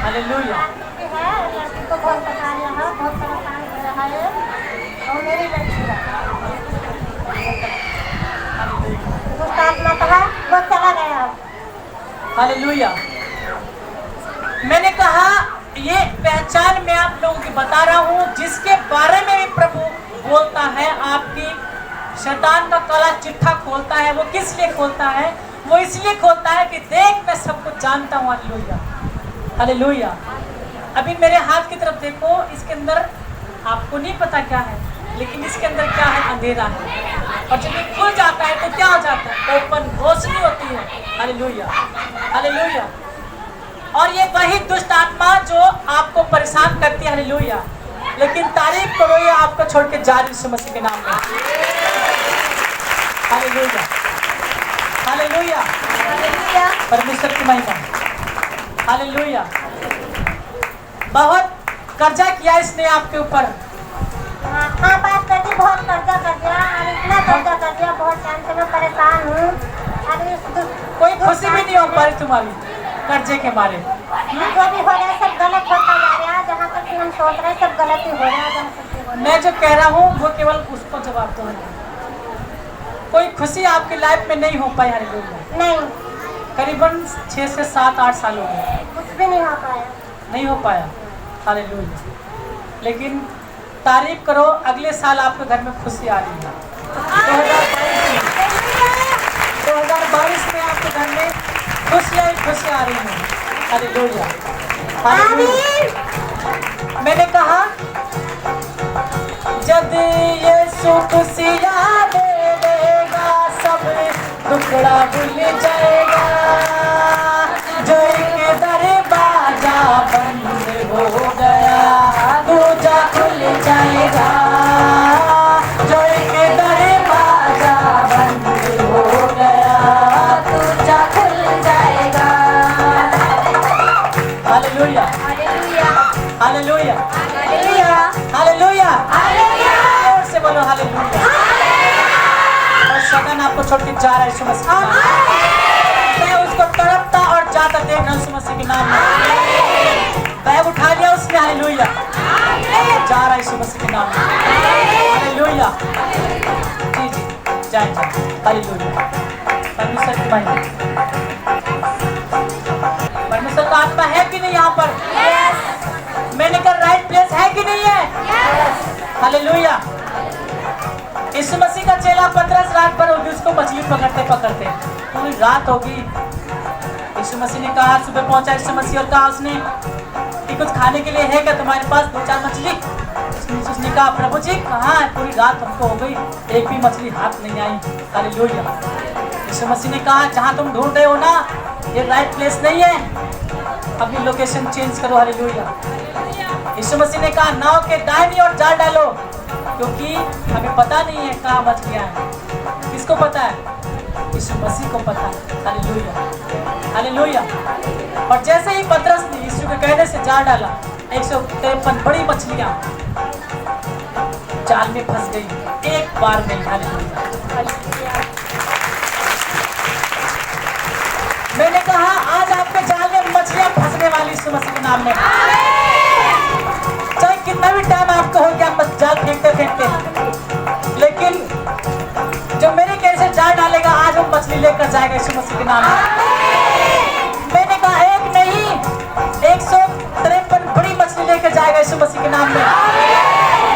Speaker 1: हालेलुया।
Speaker 2: लड़की को बहुत पता रहा है, बहुत परेशान कर रहा है और मेरी लड़की है आत्मा कहा वो चला गया।
Speaker 1: हालेलुया। मैंने कहा ये पहचान मैं आप लोगों को बता रहा हूँ, जिसके बारे में भी प्रभु बोलता है। आपकी शैतान का काला चिट्ठा खोलता है। वो किस लिए खोलता है? वो इसलिए खोलता है कि देख मैं सब कुछ जानता हूँ। हालेलुया। हालेलुया। अभी मेरे हाथ की तरफ देखो, इसके अंदर आपको नहीं पता क्या है, लेकिन इसके अंदर क्या है? अंधेरा है। और जब ये खुल जाता है तो क्या हो जाता है? ओपन रोशनी होती है। हालेलुया। हालेलुया। और ये वही दुष्ट आत्मा जो आपको परेशान करती है। हालेलुया। लेकिन तारीफ करो, ये आपको छोड़ के जा रही यीशु मसीह के नाम में। हालेलुया। हालेलुया।
Speaker 2: हालेलुया।
Speaker 1: परमेश्वर की महिमा। हालेलुया। बहुत कर्जा किया इसने आपके ऊपर।
Speaker 2: हाँ बात करती, बहुत कर्जा कर दिया और इतना कर्जा कर दिया, बहुत टाइम से मैं परेशान हूँ।
Speaker 1: कोई खुशी भी नहीं हो पा रही तुम्हारी कर्जे के बारे में।
Speaker 2: जो भी हो रहा है सब गलत होता जा रहा है। जहाँ तक हम सोच रहे हैं सब गलत ही हो रहा है।
Speaker 1: मैं जो कह रहा हूँ वो केवल उसको जवाब दो। कोई खुशी आपकी लाइफ में नहीं हो पाई? हालेलुया।
Speaker 2: नहीं।
Speaker 1: करीबन 6 से 7-8 साल हो गए,
Speaker 2: कुछ भी नहीं हो पाया।
Speaker 1: नहीं हो पाया। हालेलुया। लेकिन तारीफ करो, अगले साल आपके घर में खुशी आ रही है। 2022 में आपके घर में खुशियाँ ही खुशियाँ आ रही हैं। हालेलुया। हालेलुया। मैंने कहा जब यीशु खुशियाँ दे देगा, सब टुकड़ा भूल जाएगा। जो एक दरवाजा बंद हो गया, दूजा खुल जाएगा। जो एक दरवाजा बंद हो गया, दूजा खुल जाएगा। Hallelujah.
Speaker 2: Hallelujah.
Speaker 1: Hallelujah.
Speaker 2: Hallelujah.
Speaker 1: Hallelujah.
Speaker 2: Hallelujah.
Speaker 1: और से बोलो हालेलुया। और शैतान आपको छोड़ के जा रहा है यीशु मसीह के नाम में। मैं उसको तड़पता और जाता देख रहा हूँ यीशु मसीह के नाम में। बैग उठा लिया उसने। हालेलुया। जा रहा है यीशु मसीह के नाम में। हालेलुया। जी जी जाए हालेलुया। परमेश्वर की महिमा। परमेश्वर का आत्मा है कि नहीं यहाँ पर? मैंने कहा राइट प्लेस है कि नहीं है? हालेलुया। यीशु मसीह का चेला 15 रात पर होगी, उसको मछली पकड़ते पकड़ते पूरी रात होगी। यीशु मसीह ने कहा, सुबह पहुंचा यीशु मसीह और कहा उसने कि कुछ खाने के लिए है क्या तुम्हारे पास 2-4 मछली? उसने कहा, प्रभु जी कहाँ है, पूरी रात हमको हो गई, एक भी मछली हाथ नहीं आई। हालेलुया। यीशु मसीह ने कहा, जहाँ तुम ढूंढ रहे हो ना, ये राइट प्लेस नहीं है, अपनी लोकेशन चेंज करो। हालेलुया। यीशु मसीह ने कहा, नाव के दाहिनी ओर जाल डालो, क्योंकि हमें पता नहीं है कहाँ मछलियाँ हैं। किसको पता है? यीशु मसीह को पता है। Hallelujah, hallelujah. और जैसे ही पतरस ने यीशु के कहने से जाल डाला, 153 बड़ी मछलियाँ जाल में फंस गई एक बार में। हालेलुया। मैंने कहा, आज आपके जाल में मछलियाँ फंसने वाली यीशु मसीह के नाम में। चाहे कितना भी टाइम आपको हो गया बस जाल फेंकते फेंकते, लेकिन जो मेरे कहने से जाल डालेगा, आज वो मछली लेकर जाएगा यीशु मसीह के नाम में। मैंने कहा, एक नहीं 153 बड़ी मछली लेकर जाएगा यीशु मसीह के नाम में।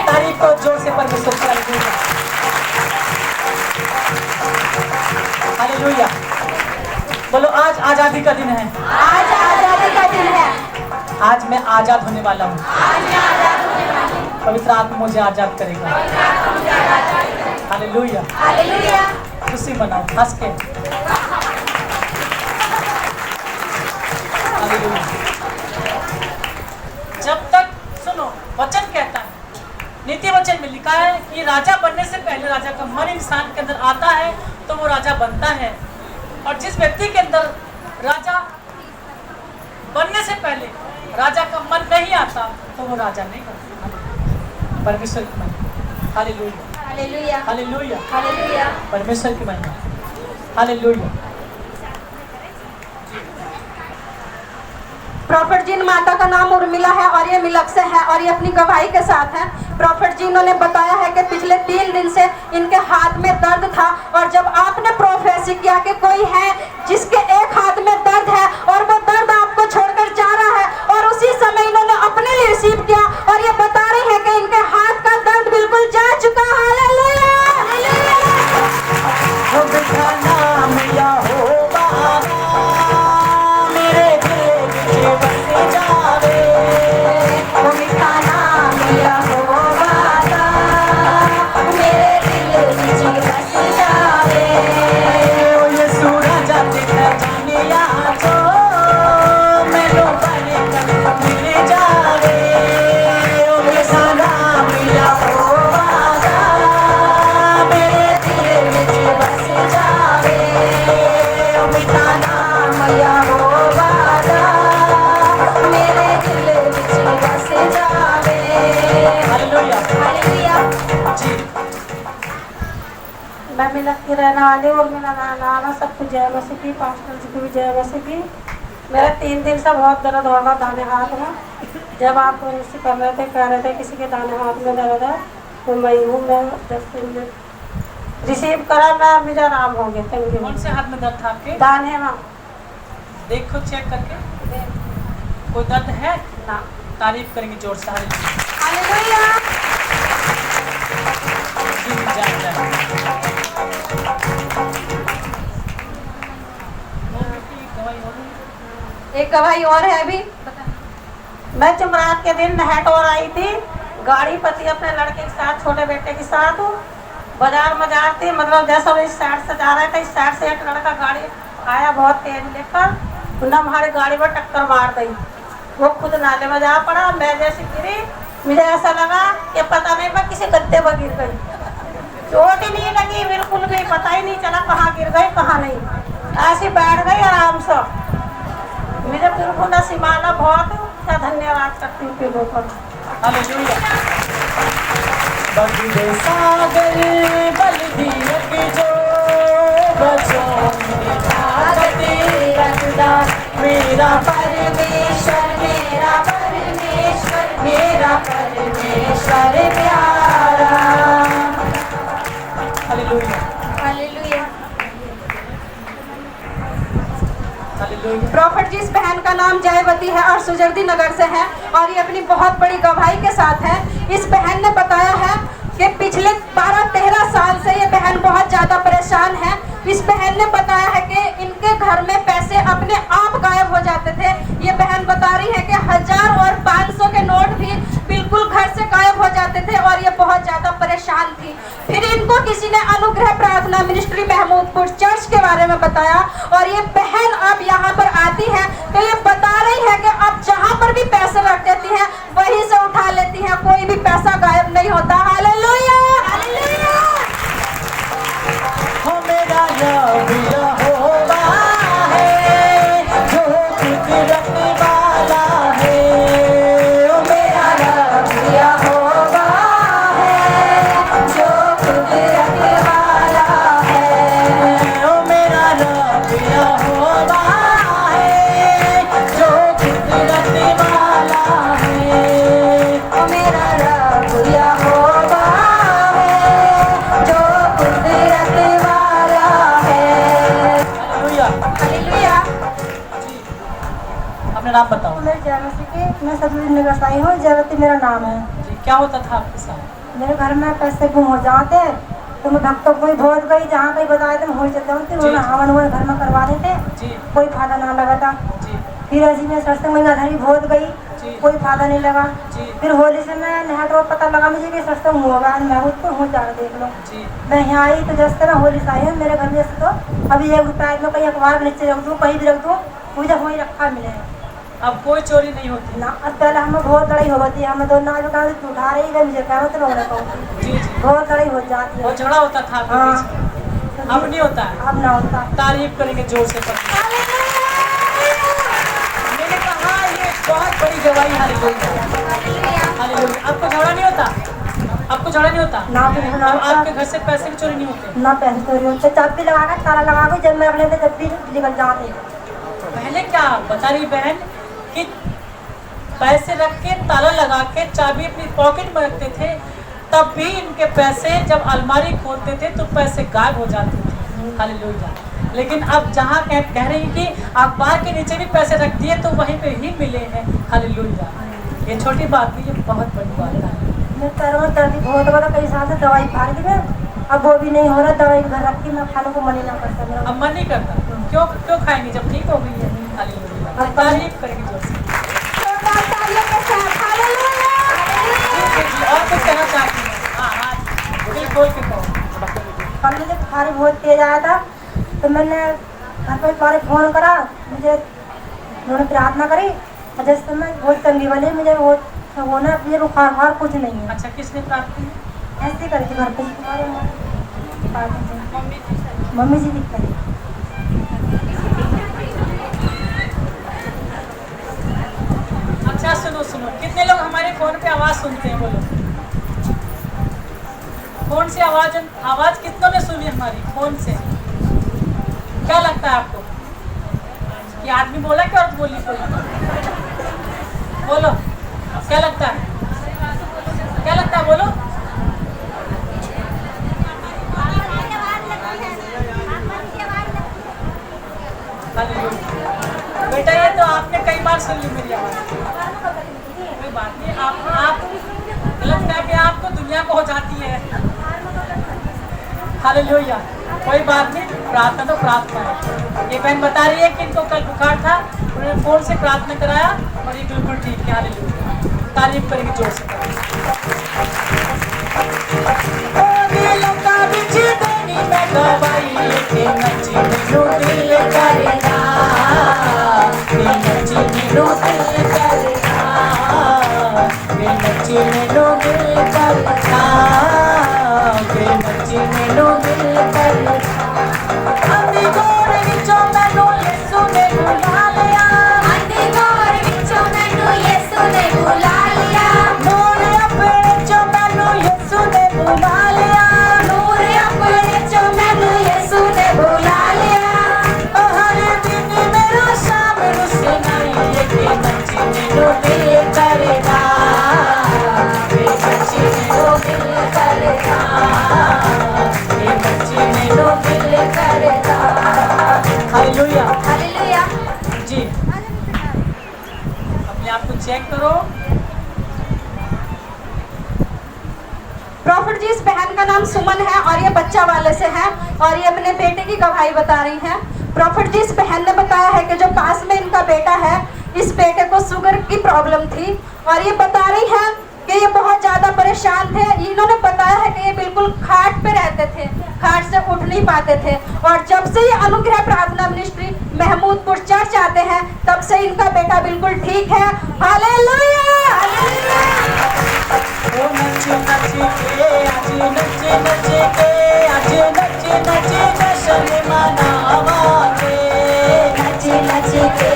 Speaker 1: तारीफ को जोर से परमेश्वर की। हालेलुया। बोलो, आज आजादी का दिन है।
Speaker 2: आज आजादी का दिन है।
Speaker 1: आज मैं आजाद होने वाला हूँ। पवित्र आत्मा मुझे आजाद करेगा। Hallelujah,
Speaker 2: hallelujah.
Speaker 1: खुशी मनाओ हंस के। हालेलुया। जब तक सुनो, वचन कहता है, नीति वचन में लिखा है कि राजा बनने से पहले राजा का मन इंसान के अंदर आता है तो वो राजा बनता है, और जिस व्यक्ति के अंदर राजा बनने से पहले राजा का मन नहीं आता तो वो राजा नहीं बनता। परमेश्वर की महिमा। Hallelujah,
Speaker 2: hallelujah,
Speaker 1: hallelujah,
Speaker 2: hallelujah.
Speaker 1: परमेश्वर की महिमा। हालेलुया।
Speaker 2: प्रॉफिट जी माता का नाम उर्मिला है और ये मिलक से है और ये अपनी गवाही के साथ है। प्रॉफिट जी ने बताया है कि पिछले 3 दिन से इनके हाथ में दर्द था, और जब आपने प्रोफेसी किया कि कोई है जिसके एक हाथ में दर्द है और वो दर्द आपको छोड़कर जा रहा है, और उसी समय इन्होंने अपने लिए रिसीव किया और ये बता रही है कि इनके हाथ का दर्द बिल्कुल जा चुका। हालेलुया,
Speaker 3: मैं मिलक की रहने वाली और मेरा नाम है सबको जय मसीह की, पास्टर जी को भी जय मसीह की। मेरा 3 दिन से बहुत दर्द हो रहा दाने हाथ में। जब आप रिसीव कर रहे थे, कह रहे थे किसी के दाने हाथ में दर्द है, तो मैं हूँ। मैं 10 दिन में रिसीव करा, मैं मुझे आराम हो गया। Thank you.
Speaker 1: कौन से हाथ में दर्द था आपके?
Speaker 3: दाने में।
Speaker 1: देखो चेक करके, कोई दर्द है ना? तारीफ करेंगे जोर से।
Speaker 2: हालेलुया। एक गवाही और है अभी।
Speaker 3: मैं जुमरात के दिन नहट और आई थी, गाड़ी पति अपने लड़के के साथ, छोटे बेटे के साथ बाजार में जा रही थी। मतलब जैसा वो इस साइड से जा रहा था, इस साइड से एक लड़का गाड़ी आया बहुत तेज लेकर, उन्हें हमारी गाड़ी में टक्कर मार दी। वो खुद नाले में जा पड़ा। मैं जैसे गिरी, मुझे ऐसा लगा कि पता नहीं मैं किसी गद्दे पर गिर गई। चोट ही नहीं लगी बिल्कुल भी, पता ही नहीं चला कहाँ गिर गई कहाँ नहीं। ऐसी बैठ गई आराम से। मुझे बिल्कुल नसीमाना बहुत क्या धन्यवाद करती हूँ लोगों पर।
Speaker 1: हालेलुया। बगले सागर बलदीयक जो बचो मेरा परमेश्वर, मेरा परमेश्वर, मेरा परमेश्वर प्यारा। Hallelujah,
Speaker 2: hallelujah.
Speaker 1: हालेलुया।
Speaker 2: प्रॉफिट जी इस बहन का नाम जयवती है और सुजर्दी नगर से है और ये अपनी बहुत बड़ी गवाही के साथ है। इस बहन ने बताया है कि पिछले 12-13 साल से ये बहन बहुत ज़्यादा परेशान है इस बहन ने बताया है कि इनके घर में पैसे अपने आप गायब हो जाते थे। ये बहन बता रही है कि 1000 और 500 के नोट भी बिल्कुल घर से गायब हो जाते थे और ये बहुत ज्यादा परेशान थी। फिर इनको किसी ने अनुग्रह प्रार्थना मिनिस्ट्री महमूदपुर चर्च के बारे में बताया और ये बहन अब यहाँ पर आती है तो ये बता रही है कि अब जहाँ पर भी पैसे रख देती है वहीं से उठा लेती है, कोई भी पैसा गायब नहीं होता। Hallelujah, hallelujah.
Speaker 1: हो मेरा रब यहोवा है जो कुदरत वाला है।
Speaker 2: ओ मेरा रब यहोवा है जो कुदरत वाला है।
Speaker 1: ओ मेरा रब यहोवा है जो कुदरत वाला है।
Speaker 2: ओ मेरा रब यहोवा है जो कुदरत वाला है।
Speaker 1: हालेलुया।
Speaker 2: हालेलुया।
Speaker 1: जी, अपना नाम बताओ।
Speaker 2: मैं जयमसी की मैं सतलुज नगर से आई हूँ। जयवती मेरा नाम है।
Speaker 1: जी, क्या होता था आपके साथ?
Speaker 2: मेरे घर में पैसे गुम हो जाते तो मैं भक्तों को बहुत गई, जहाँ कहीं बताए थे मैं हो चल जाऊँ थी।
Speaker 1: जी।
Speaker 2: उन्होंने हवन हुआ घर में करवा देते,
Speaker 1: जी
Speaker 2: कोई फायदा ना लगा था।
Speaker 1: जी
Speaker 2: फिर ऐसी मैं सत्संग में धरी बहुत गई,
Speaker 1: जी
Speaker 2: कोई फायदा नहीं लगा।
Speaker 1: जी
Speaker 2: फिर होली से मैं नेट और पता लगा मुझे कि सत्संग होगा, मैं उसको हो जा देख लो।
Speaker 1: जी
Speaker 2: मैं यहाँ आई तो जैसे मैं होली से आई हूँ, मेरे घर में जैसे तो अभी 1 रुपया में कहीं अखबार के नीचे रख दूँ, कहीं भी रख दूँ, मुझे वहीं रखा मिले
Speaker 1: अब कोई चोरी नहीं होती।
Speaker 2: ना। अब पहले हमें बहुत लड़ाई हो गई, हमें दोनों आज उठा रही है, मुझे क्या मतलब होना कहूँ,
Speaker 1: जी जी
Speaker 2: बहुत लड़ाई हो जाती
Speaker 1: वो
Speaker 2: है।
Speaker 1: झगड़ा होता था आपके
Speaker 2: हाँ।
Speaker 1: बीच में। अब नहीं होता है।
Speaker 2: अब ना होता।
Speaker 1: तारीफ करेंगे जोर से पर। मैंने कहा ये बहुत बड़ी गवाही। Hallelujah, hallelujah. आपको झगड़ा नहीं होता? आपको झगड़ा नहीं होता?
Speaker 2: ना भी ना
Speaker 1: अब
Speaker 2: होता।
Speaker 1: आपके घर से पैसे भी चोरी नहीं होते?
Speaker 2: ना पैसे चोरी होते, चाबी लगा कर ताला लगा कर जब मैं अपने से जब भी निकल जाते।
Speaker 1: पहले क्या बता रही बहन कि पैसे रख के ताला लगा के चाबी अपनी पॉकेट में रखते थे, तब भी इनके पैसे जब अलमारी खोलते थे तो पैसे गायब हो जाते थे। हालेलुया। लेकिन अब जहाँ कह रही कि अखबार के नीचे भी पैसे रख दिए तो वहीं पे ही मिले हैं। हालेलुया। ये छोटी बात नहीं, ये बहुत बड़ी बात है।
Speaker 2: मैं पैरों में दर्द बहुत बड़ा, कई साल से दवाई खा रही थी मैं, अब वो भी नहीं हो रहा। दवाई घर रख के मैं खाने को मन ही ना करता मेरा।
Speaker 1: अब मन नहीं करता। क्यों क्यों खाएंगे जब ठीक हो गई है? हालेलुया। अब तारीफ करेंगे जोर से। और कुछ कहना चाहती हैं? हाँ हाँ, दिल खोल के कहो।
Speaker 2: कल मुझे बुखार बहुत तेज आया था तो मैंने घर पर बारे फोन करा, मुझे उन्होंने प्रार्थना करी और जैसे मैं बहुत तंगी वाली, मुझे वो ना मुझे बुखार कुछ नहीं है।
Speaker 1: अच्छा, किसने प्रार्थना की?
Speaker 2: ऐसे करके घर पे मम्मी जी दिखता है।
Speaker 1: अच्छा सुनो सुनो, कितने लोग हमारे फोन पे आवाज सुनते हैं? बोलो। फोन से आवाज कितनों ने सुनी हमारी फोन से? क्या लगता है आपको कि आदमी बोला कि औरत बोली? कोई बोलो, क्या लगता है? क्या लगता है? बोलो। हालेलुया। बेटा ये तो आपने कई बार सुन ली मेरी आवाज। कोई बात नहीं, आप गलत कह के आपको दुनिया को हो जाती है। हालेलुया। कोई बात नहीं, प्रार्थना तो प्रार्थना है। ये बहन बता रही है कि इनको कल बुखार था, उन्होंने फोन से प्रार्थना कराया और ये बिल्कुल ठीक है। हालेलुया। तारीफ करेंगे जोर से।
Speaker 2: प्रॉफिट जी, इस बहन का नाम सुमन है और ये बच्चा वाले से है और ये अपने बेटे की गवाही बता रही है। प्रॉफिट जी, इस बहन ने बताया है कि जो पास में इनका बेटा है, इस बेटे को शुगर की प्रॉब्लम थी और ये बता रही है कि ये बहुत ज़्यादा परेशान थे। इन्होंने बताया है कि ये बिल्कुल खाट पे रहते थे, खाट से उठ नहीं पाते थे और जब से ये अनुग्रह प्रार्थना मिनिस्ट्री महमूदपुर चर्च आते हैं तब से इनका बेटा बिल्कुल ठीक है। Hallelujah, hallelujah.
Speaker 1: ओ नचे नचे के आज नचे नचे के आज नचे नचे जश्न मनावांगे।
Speaker 2: नचे नचे के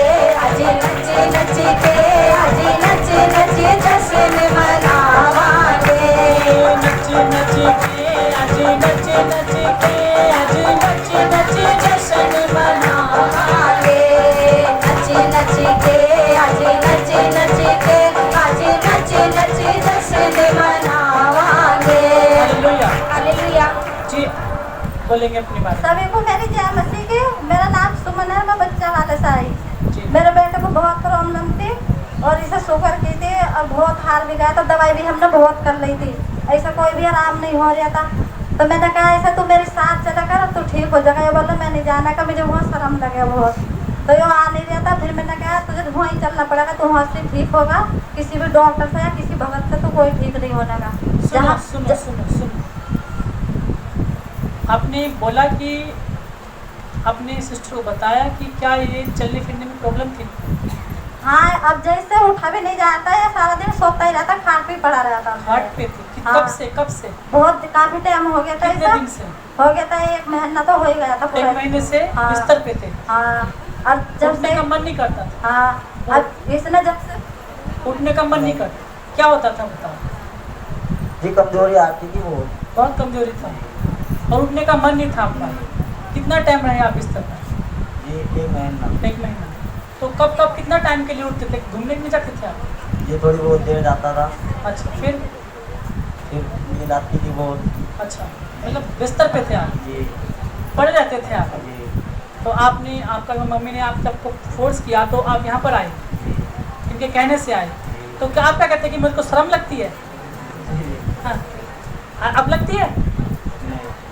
Speaker 2: आज नचे नचे के आज नचे नचे जश्न मनावांगे।
Speaker 1: नचे नचे के आज नचे नचे के आज नचे नचे जश्न मनावांगे।
Speaker 2: नचे नचे के आज नचे नचे के आज नचे नचे जश्न मनावांगे।
Speaker 1: हालेलुया।
Speaker 2: हालेलुया।
Speaker 1: जी बोलेंगे अपनी बात।
Speaker 4: सभी को मेरी जय मसीह की। मेरा नाम सुमन है, मैं बच्चा वाले से आई।
Speaker 1: जी।
Speaker 4: मेरे बेटे को बहुत प्रॉब्लम थी और इसे शुगर की थी और बहुत हार भी गया था। दवाई भी हमने बहुत कर ली थी, ऐसा कोई भी आराम नहीं हो रहा था। तो मैंने कहा ऐसा तू मेरे साथ चला कर तो ठीक हो जाएगा। ये बोला मैं नहीं जाना का, मुझे बहुत शर्म लगे बहुत, तो ये आ नहीं रहा था। फिर मैंने कहा तुझे वहीं चलना पड़ेगा, तू वहाँ से ठीक होगा, किसी भी डॉक्टर से या किसी भगत से तो कोई ठीक नहीं होने का।
Speaker 1: सुनो सुनो सुनो सुनो, आपने बोला कि अपने सिस्टर को बताया कि क्या ये चलने फिरने में प्रॉब्लम थी।
Speaker 4: हाँ, अब जैसे उठा भी नहीं जाता है, सारा दिन सोता ही रहता, खाट पे पड़ा रहता।
Speaker 1: हार्ट पे थी कि
Speaker 4: हाँ।
Speaker 1: कब से
Speaker 4: बहुत काफी टाइम हो गया था।
Speaker 1: कितने
Speaker 4: ऐसा
Speaker 1: दिन से?
Speaker 4: हो गया था, 1 महीना तो हो ही गया था
Speaker 1: एक
Speaker 4: पूरा।
Speaker 1: महीने से
Speaker 4: हाँ।
Speaker 1: बिस्तर पे थे।
Speaker 4: हाँ, और जब
Speaker 1: उठने
Speaker 4: से
Speaker 1: का मन नहीं करता था।
Speaker 4: हाँ, अब इसने जब से
Speaker 1: उठने का मन नहीं करता, क्या होता था बताओ।
Speaker 5: जी कमजोरी आती थी वो।
Speaker 1: बहुत कमजोरी था और उठने का मन नहीं था आपका। कितना टाइम रहे आप बिस्तर पर?
Speaker 5: जी 1 महीना।
Speaker 1: 1 महीना। तो कब कब कितना टाइम के लिए उठते थे? घूमने के लिए जाते थे आप?
Speaker 5: ये थोड़ी बहुत देर जाता था,
Speaker 1: अच्छा, फिर?
Speaker 5: नींद आती थी बहुत।
Speaker 1: अच्छा, मतलब बिस्तर पे थे आप,
Speaker 5: जी
Speaker 1: पड़े रहते थे आप।
Speaker 5: जी
Speaker 1: तो आपने, आपका मम्मी ने आप सबको फोर्स किया तो आप यहाँ पर आए, इनके कहने से आए। तो क्या आप क्या कहते हैं कि मुझको शर्म लगती है? हाँ, अब लगती है?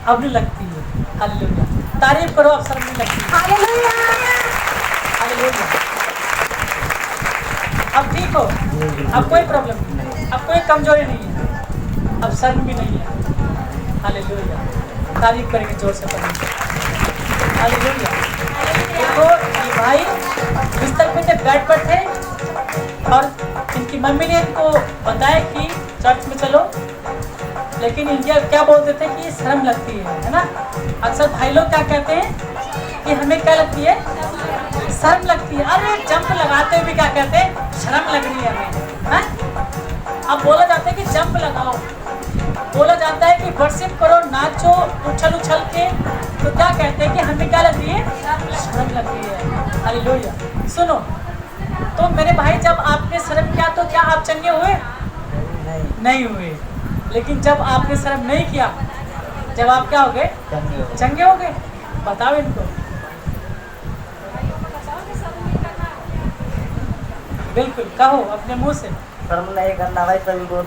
Speaker 1: अब नहीं लगती है। हालेलुया, तारीफ करो, अब शर्म नहीं लगती है।
Speaker 2: हालेलुया।
Speaker 1: हालेलुया। अब ठीक हो, अब कोई प्रॉब्लम नहीं, अब कोई कमजोरी नहीं है, अब शर्म भी नहीं है। हालेलुया, तारीफ करेंगे जोर से पढ़ेंगे। हालेलुया। देखो ये भाई बिस्तर पे थे, बेड पर थे और इनकी मम्मी ने इनको बताया कि चर्च में चलो, लेकिन इनके क्या बोलते थे कि शर्म लगती है ना। अक्सर भाई लोग क्या कहते हैं कि हमें क्या लगती है? शर्म लगती है। अरे जंप लगाते हुए भी क्या कहते हैं? शर्म लग रही है हमें, हैं? अब बोला जाता है कि जंप लगाओ, बोला जाता है कि वर्शिप करो, नाचो उछल उछल के, तो क्या कहते हैं कि हमें क्या लग रही है? शर्म लग रही है। हालेलुया। सुनो, तो मेरे भाई जब आपने शर्म किया तो क्या आप चंगे हुए? नहीं हुए। लेकिन जब आपने शर्म नहीं किया, जब आप क्या हो गए? चंगे हो गए। बताओ इनको। बिल्कुल कहो अपने मुंह से।
Speaker 5: शर्म नहीं करना भाई, सभी को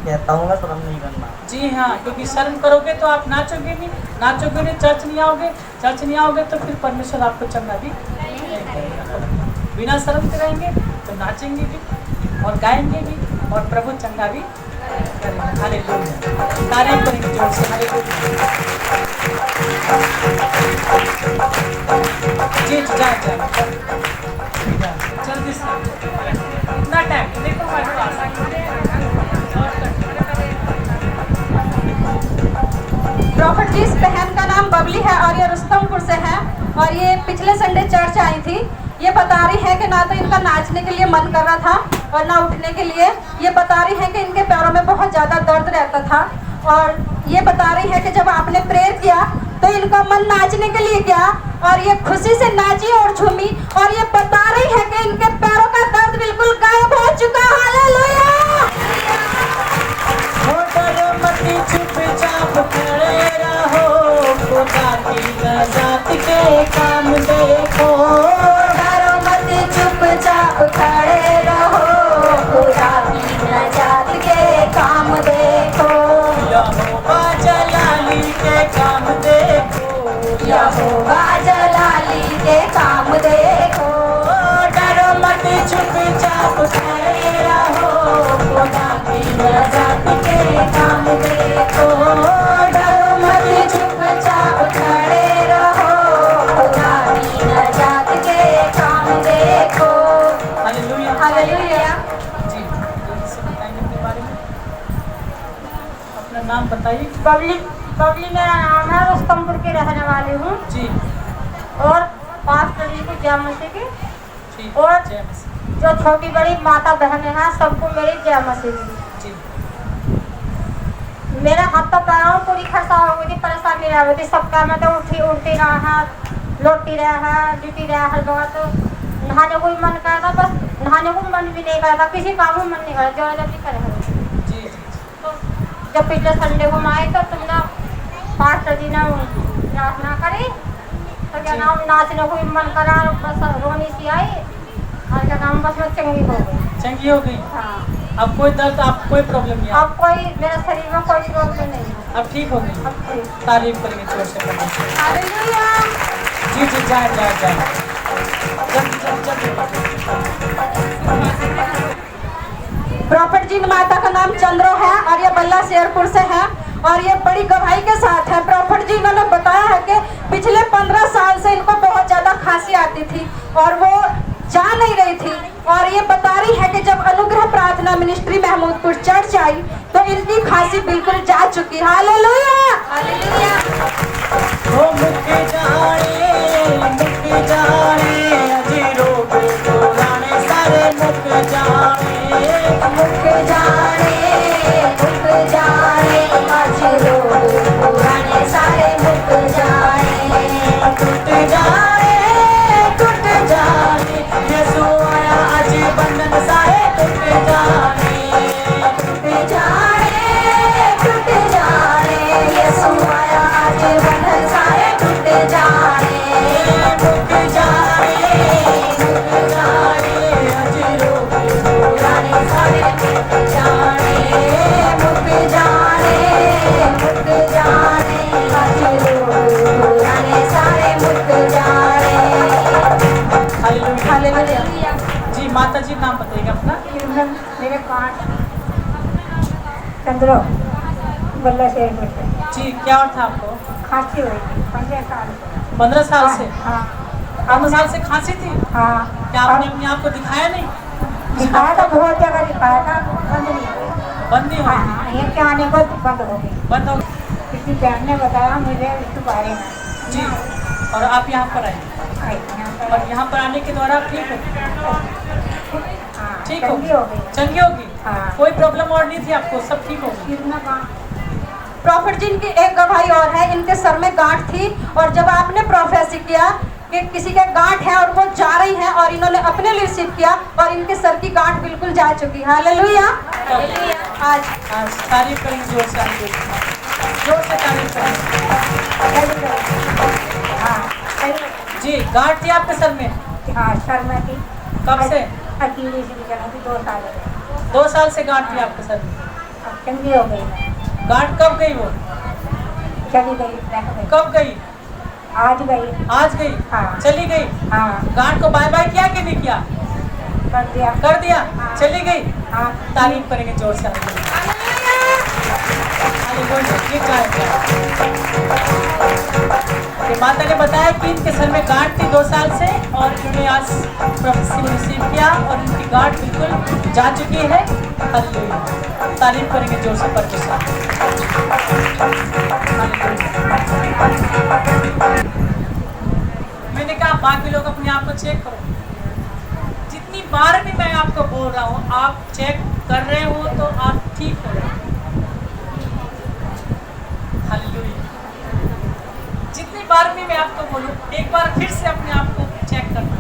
Speaker 5: कहता हूँ मैं, शर्म नहीं करना।
Speaker 1: जी हाँ, क्योंकि शर्म करोगे तो आप नाचोगे नहीं, नाचोगे नहीं चर्च नहीं आओगे, चर्च नहीं आओगे तो फिर परमेश्वर आपको चंगा भी नहीं करेगा। बिना शर्म के रहेंगे तो नाचेंगे भी और गाएंगे भी और प्रभु चंगा भी करेंगे। हालेलुया, तारीफ करेंगे जोर से। हालेलुया। जी जा जल्दी से, इतना टाइम देखो हमारे पास।
Speaker 2: प्रॉफिट जी, इस बहन का नाम बबली है और ये रुस्तमपुर से है और ये पिछले संडे चर्च आई थी। ये बता रही है कि ना तो इनका नाचने के लिए मन कर रहा था और ना उठने के लिए। ये बता रही है कि इनके पैरों में बहुत ज़्यादा दर्द रहता था और ये बता रही है कि जब आपने प्रेयर किया तो इनका मन नाचने के लिए गया और ये खुशी से नाची और झूमी और ये बता रही है कि इनके पैरों का दर्द बिल्कुल गायब हो चुका। हालेलुया।
Speaker 1: चुपचाप खड़े रहो, खुदा की नजात के काम देखो।
Speaker 2: डरो मत, चुपचाप खड़े रहो, खुदा की नजात के काम देखो।
Speaker 1: नाम बताइए।
Speaker 3: बबली बबली मेरा नाम है, रुस्तमपुर की रहने वाली हूँ।
Speaker 1: जी
Speaker 3: और 5 तारीख को जय मसीह की।
Speaker 1: ठीक।
Speaker 3: और
Speaker 1: जय मसीह।
Speaker 3: जो छोटी बड़ी माता बहनें हैं सबको मेरी जय मसीह की।
Speaker 1: जी
Speaker 3: मेरे हाथों पैरों में पूरी खर्चा हो गई थी, परेशानी रह गई थी। सबका मैं तो उल्टी रहा है, लोटी रहा है, लिटी रहा है। बहुत नहाने को भी मन कर रहा, बस नहाने को मन भी नहीं करता, किसी काम में मन नहीं करता, जो जल्दी करे।
Speaker 1: जी
Speaker 3: तो जब पिछले संडे को हम आए तो तुमने 5 दिन प्रार्थना करी, तो क्या नाम नाचने को भी मन करा, बस रोनी सी आई और क्या नाम बस मैं चंगी हो गई।
Speaker 1: चंगी हो गई।
Speaker 3: हाँ,
Speaker 1: अब कोई दर्द, आप कोई प्रॉब्लम नहीं है?
Speaker 3: अब कोई मेरे शरीर में कोई प्रॉब्लम नहीं है।
Speaker 1: अब ठीक हो गई।
Speaker 3: अब ठीक।
Speaker 1: तारीफ करेंगे जोर से करेंगे।
Speaker 2: हालेलुया।
Speaker 1: जी जी, जाए जाए जाए। जल्दी
Speaker 2: प्रॉफिट जी माता का नाम चंद्रो है और ये बल्ला शेरपुर से है और ये बड़ी गवाही के साथ है। प्रॉफिट जी इन्होंने बताया है कि पिछले 15 साल से इनको बहुत ज्यादा खांसी आती थी और वो जा नहीं रही थी और ये बता रही है कि जब अनुग्रह प्रार्थना मिनिस्ट्री महमूदपुर चर्च आई तो इनकी खांसी बिल्कुल जा चुकी। Hallelujah hallelujah.
Speaker 1: ओ मुक्के जाने अजी रोग पुराने सारे मुक जाने
Speaker 2: आज लोग पुराने सारे मुक जाए।
Speaker 1: टूट जाने यीशु आया आज बंधन सारे टूट जाने
Speaker 2: यीशु आया आज बंधन सारे टूट जाए।
Speaker 1: अजी रोग
Speaker 2: पुराने सारे मुक जाए, मुक जाए, आज लोग पुराने सारे मुक जाए। हालेलुया।
Speaker 1: जी माता जी नाम बताइएगा अपना।
Speaker 3: मेरे 5 चंद्रो बल्ला शेरपुर से
Speaker 1: जी, क्या और था आपको?
Speaker 3: खांसी हुई थी 15 साल से।
Speaker 1: 15 साल से?
Speaker 3: हाँ
Speaker 1: 15 साल से खांसी थी?
Speaker 3: हाँ।
Speaker 1: क्या आपने अपने आप को दिखाया नहीं?
Speaker 3: दिखाया था, बहुत जगह दिखाया था, बंद नहीं हुई।
Speaker 1: बंद नहीं
Speaker 3: हाँ
Speaker 1: हुई?
Speaker 3: हाँ, ये क्या आने को बंद हो गई।
Speaker 1: बंद हो गई।
Speaker 3: किसी बहन ने बताया मुझे इसके बारे में।
Speaker 1: जी, और आप यहाँ पर आए
Speaker 3: आई यहाँ पर।
Speaker 1: और यहाँ पर आने के द्वारा आप ठीक हो?
Speaker 3: हाँ,
Speaker 1: ठीक हो
Speaker 3: चंगी हो गई।
Speaker 1: चंगी होगी?
Speaker 3: हाँ।
Speaker 1: कोई प्रॉब्लम और नहीं थी आपको, सब ठीक हो गई?
Speaker 3: कितना काम।
Speaker 2: प्रॉफिट जी की एक गवाही और है। इनके सर में गांठ थी और जब आपने प्रोफेसी किया कि किसी के गांठ है और वो जा रही है और इन्होंने अपने लिए रिसीव किया और इनके सर की गांठ बिल्कुल जा चुकी। हालेलुया आज
Speaker 1: आज तारीफ करेंगे जोर से, जोर से तारीफ करेंगे।
Speaker 3: हाँ सही।
Speaker 1: जी, गांठ थी आपके सर में?
Speaker 3: हाँ सर में थी।
Speaker 1: कब से?
Speaker 3: अकेले से निकला थी 2 साल हो गए।
Speaker 1: 2 साल से गांठ थी आपके सर में?
Speaker 3: अब चंगी हो गई मैं।
Speaker 1: गांठ कब गई वो?
Speaker 3: चली गई, रह गई।
Speaker 1: कब गई?
Speaker 3: आज गई।
Speaker 1: आज गई?
Speaker 3: हाँ।
Speaker 1: चली गई?
Speaker 3: हाँ
Speaker 1: गांठ को बाय बाय किया कि नहीं किया?
Speaker 3: कर दिया।
Speaker 1: कर दिया?
Speaker 3: हाँ।
Speaker 1: चली गई?
Speaker 3: हाँ
Speaker 1: तारीफ करेंगे जोर से। ये माता ने बताया कि इनके सर में गांठ थी 2 साल से और इन्होंने आज प्रोफेसी में रिसीव किया और इनकी गांठ बिल्कुल जा चुकी है। हालेलुया। तारीफ करेंगे जोर से परमेश्वर। मैंने कहा बाकी लोग अपने आप को चेक करो। जितनी बार भी मैं आपको बोल रहा हूँ, आप चेक कर रहे हो तो आप ठीक हो रहे हो। हालेलुया। जितनी बार भी मैं आपको बोलूँ, एक बार फिर से अपने आप को चेक करना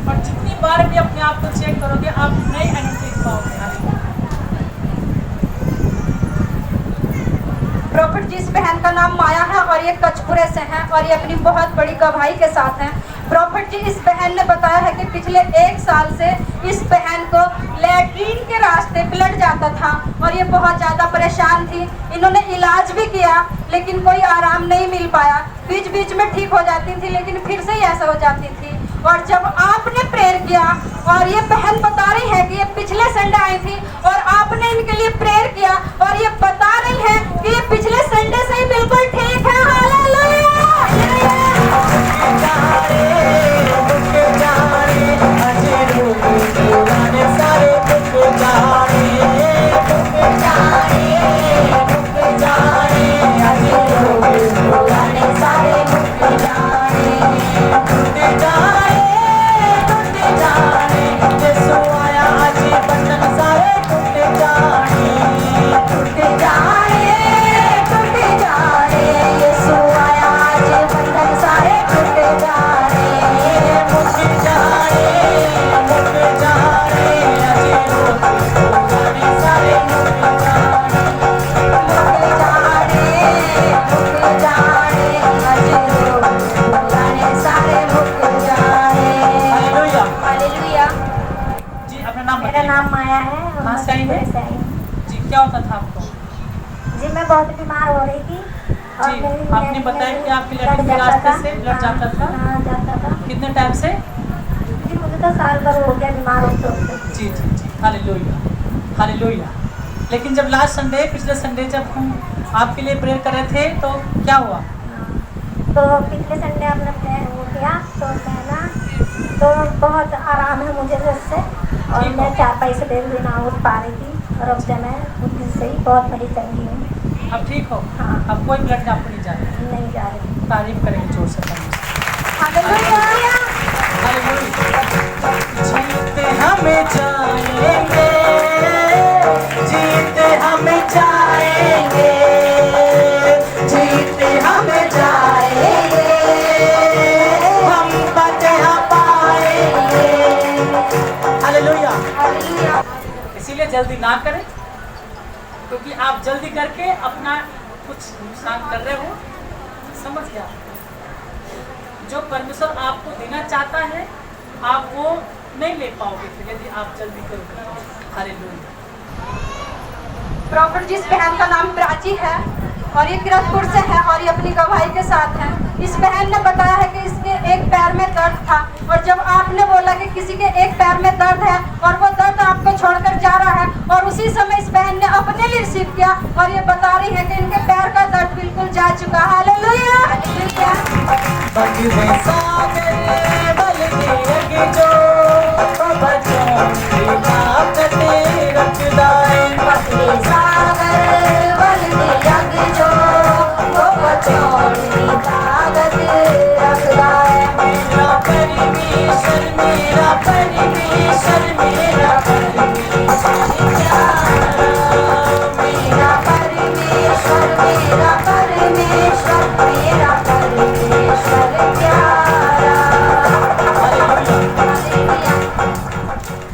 Speaker 1: और जितनी बार भी अपने आप को चेक करोगे आप नई एनर्जी पाओगे। हालेलुया।
Speaker 2: प्रॉफिट जी इस बहन का नाम माया है और ये कचपुरे से हैं और ये अपनी बहुत बड़ी गवाही के साथ हैं। प्रॉफिट जी इस बहन ने बताया है कि पिछले 1 साल से इस बहन को लैट्रीन के रास्ते ब्लड जाता था और ये बहुत ज़्यादा परेशान थी। इन्होंने इलाज भी किया लेकिन कोई आराम नहीं मिल पाया। बीच बीच में ठीक हो जाती थी लेकिन फिर से ही ऐसा हो जाती थी। और जब आपने प्रेयर किया और ये बहन बता रही है कि ये पिछले संडे आई थी और आपने इनके लिए प्रेयर किया और ये बता रही है कि ये पिछले संडे से ही बिल्कुल ठीक है। हालेलुया।
Speaker 1: सारे
Speaker 4: मैं बहुत बीमार हो रही थी। और
Speaker 1: जी,
Speaker 4: मेरी
Speaker 1: आपने बताया कि आपके
Speaker 4: ब्लड
Speaker 1: लैट्रिन के
Speaker 4: जाता
Speaker 1: रास्ते
Speaker 4: था।
Speaker 1: से ब्लड जाता था।
Speaker 4: हाँ जाता था
Speaker 1: कितने टाइम से?
Speaker 4: जी, मुझे तो साल भर हो गया बीमार होते होते।
Speaker 1: जी जी जी, हालेलुया हालेलुया। लेकिन जब लास्ट संडे, पिछले संडे जब हम आपके लिए प्रेयर कर रहे थे तो क्या हुआ?
Speaker 4: तो पिछले संडे आपने प्रेयर हो गया तो मैं ना तो बहुत आराम है मुझे उससे, और
Speaker 1: ठीक
Speaker 4: मैं
Speaker 1: है।
Speaker 4: 4 से देर भी ना उठ पा रही थी, और अब जब मैं उस दिन से ही बहुत बड़ी चंगी हूँ।
Speaker 1: अब ठीक हो?
Speaker 4: हाँ।
Speaker 1: अब कोई ब्लड आपको नहीं जा रहा?
Speaker 4: नहीं जा रही।
Speaker 1: तारीफ करेंगे जोर से तारीफ।
Speaker 2: हालेलुया।
Speaker 1: जीते हमें जाएंगे, जीते हमें जाएंगे, जीते हमें जाएंगे, हम फतह पाएंगे। हालेलुया। इसीलिए जल्दी ना करें, क्योंकि आप जल्दी करके अपना कुछ नुकसान कर रहे हो। समझ गया? जो परमेश्वर आपको देना चाहता है आप वो नहीं ले पाओगे फिर यदि आप जल्दी करोगे। हालेलुया।
Speaker 2: प्रॉफिट जिस बहन का नाम प्राची है और ये किरतपुर से है और ये अपनी गवाही के साथ है। इस बहन ने बताया है कि इसके एक पैर में दर्द था, और जब आपने बोला कि किसी के एक पैर में दर्द है और वो दर्द आपको छोड़कर जा रहा है, और उसी समय इस बहन ने अपने लिए रिसीव किया और ये बता रही है कि इनके पैर का दर्द बिल्कुल जा चुका है। हालेलुया।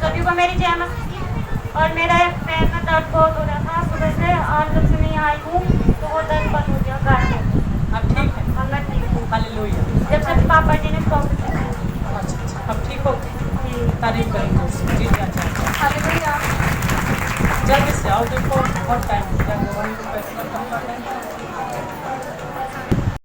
Speaker 6: सभी को मेरी जय मसीह। और मेरा पैर में दर्द बहुत हो रहा था सुबह से, और जब से मैं आई हूँ तो वो दर्द बंद हो गया घर में।
Speaker 1: अब ठीक है?
Speaker 6: अब मैं ठीक हूँ
Speaker 1: हालेलुया।
Speaker 6: जब से पापा जी ने प्रॉफिट किया।
Speaker 1: अच्छा अच्छा, अब ठीक हो?
Speaker 6: जी
Speaker 1: तारीफ करेंगे उससे। जी अच्छा,
Speaker 2: हालेलुया।
Speaker 1: जल्दी से आओ, देखो बहुत टाइम